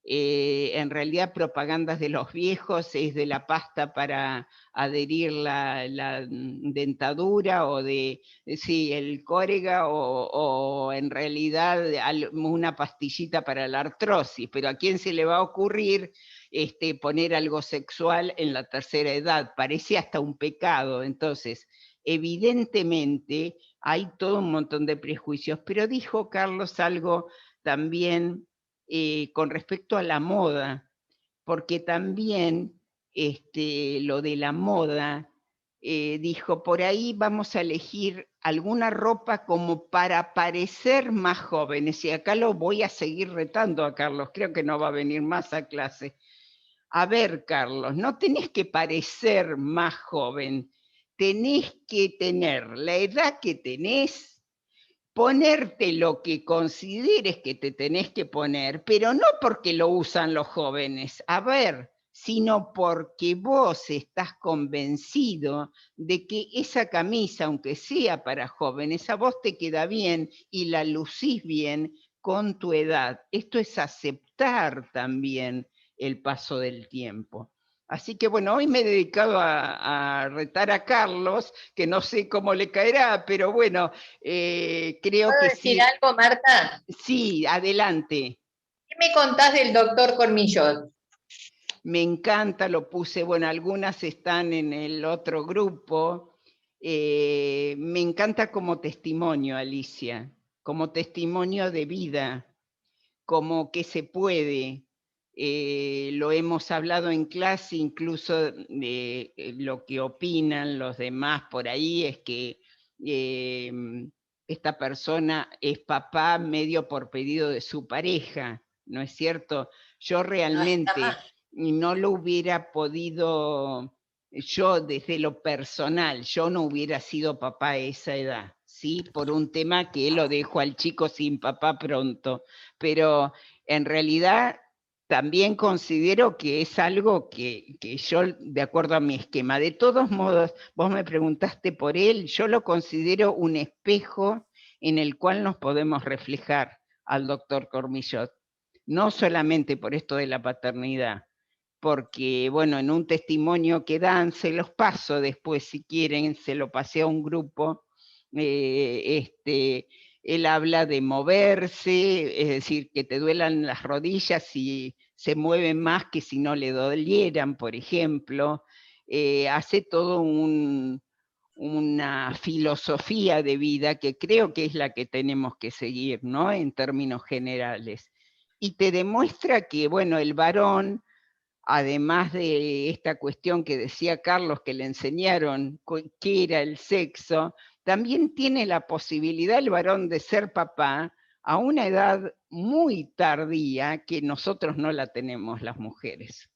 En realidad propagandas de los viejos es de la pasta para adherir la dentadura o de, sí, el córega o en realidad una pastillita para la artrosis, pero ¿a quién se le va a ocurrir poner algo sexual en la tercera edad? Parece hasta un pecado. Entonces, evidentemente hay todo un montón de prejuicios, pero dijo Carlos algo también con respecto a la moda, porque también lo de la moda, dijo, por ahí vamos a elegir alguna ropa como para parecer más jóvenes, y acá lo voy a seguir retando a Carlos, creo que no va a venir más a clase. A ver, Carlos, no tenés que parecer más joven, tenés que tener la edad que tenés, ponerte lo que consideres que te tenés que poner, pero no porque lo usan los jóvenes, a ver, sino porque vos estás convencido de que esa camisa, aunque sea para jóvenes, a vos te queda bien y la lucís bien con tu edad. Esto es aceptar también el paso del tiempo. Así que bueno, hoy me he dedicado a retar a Carlos, que no sé cómo le caerá, pero bueno, creo ¿Puedo que decir sí. algo, Marta? Sí, adelante. ¿Qué me contás del doctor Cormillot? Me encanta, lo puse, bueno, algunas están en el otro grupo. Me encanta como testimonio, Alicia, como testimonio de vida, como que se puede. Lo hemos hablado en clase, incluso de lo que opinan los demás por ahí, es que esta persona es papá medio por pedido de su pareja, ¿no es cierto? Yo realmente no lo hubiera podido, yo desde lo personal, yo no hubiera sido papá a esa edad, ¿sí? Por un tema que lo dejo al chico sin papá pronto, pero en realidad también considero que es algo que yo, de acuerdo a mi esquema, de todos modos, vos me preguntaste por él, yo lo considero un espejo en el cual nos podemos reflejar al doctor Cormillot, no solamente por esto de la paternidad, porque, bueno, en un testimonio que dan, se los paso después si quieren, se lo pasé a un grupo, él habla de moverse, es decir, que te duelan las rodillas y se mueven más que si no le dolieran, por ejemplo. Hace todo una filosofía de vida que creo que es la que tenemos que seguir, ¿no? En términos generales. Y te demuestra que, bueno, el varón, además de esta cuestión que decía Carlos, que le enseñaron qué era el sexo, también tiene la posibilidad el varón de ser papá a una edad muy tardía que nosotros no la tenemos las mujeres.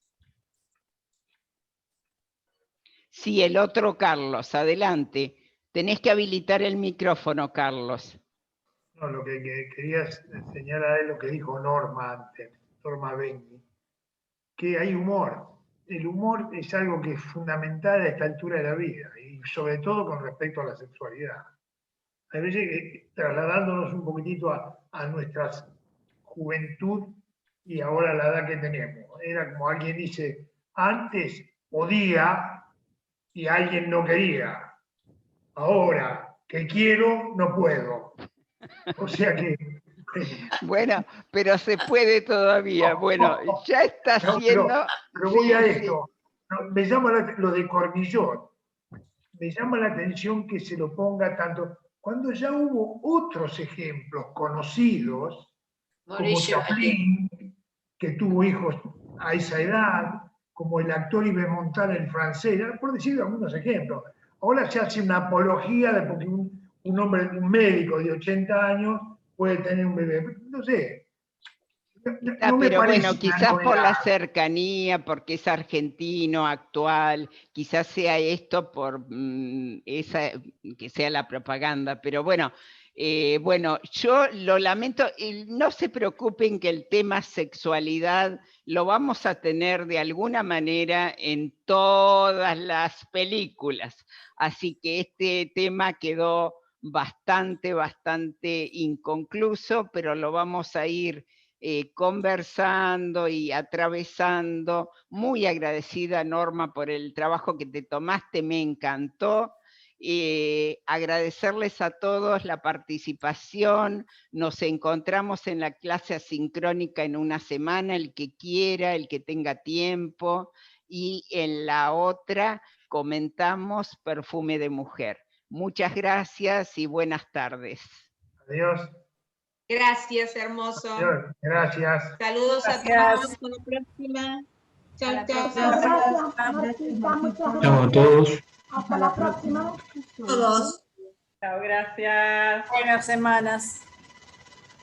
Sí, el otro Carlos, adelante. Tenés que habilitar el micrófono, Carlos. No, lo que quería señalar es lo que dijo Norma antes, Norma Benny, que hay humor. El humor es algo que es fundamental a esta altura de la vida, y sobre todo con respecto a la sexualidad. A veces, trasladándonos un poquitito a nuestra juventud y ahora la edad que tenemos. Era como alguien dice, antes podía y alguien no quería. Ahora que quiero, no puedo. O sea que... Bueno, pero se puede todavía. Bueno, ya está haciendo... Pero voy a esto. No, me llama lo de Cormillot. Me llama la atención que se lo ponga tanto... Cuando ya hubo otros ejemplos conocidos, Mauricio, como Chaplin, que tuvo hijos a esa edad, como el actor Yves Montand, el francés, por decir algunos ejemplos. Ahora se hace una apología de porque un hombre, un médico de 80 años puede tener un bebé. No sé. No me pero parece bueno, quizás por la cercanía, porque es argentino, actual, quizás sea esto por que sea la propaganda, pero bueno, yo lo lamento, y no se preocupen que el tema sexualidad lo vamos a tener de alguna manera en todas las películas, así que este tema quedó bastante inconcluso, pero lo vamos a ir conversando y atravesando. Muy agradecida, Norma, por el trabajo que te tomaste, me encantó. Agradecerles a todos la participación. Nos encontramos en la clase asincrónica en una semana, el que quiera, el que tenga tiempo, y en la otra comentamos Perfume de Mujer. Muchas gracias y buenas tardes. Adiós. Gracias, hermoso. Adiós. Gracias. Saludos a todos. Hasta la próxima. Chao, chao. Chao a todos. Hasta la próxima. Todos. Chao, gracias. Buenas semanas.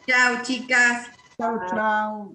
Chao, chicas. Chao, chao.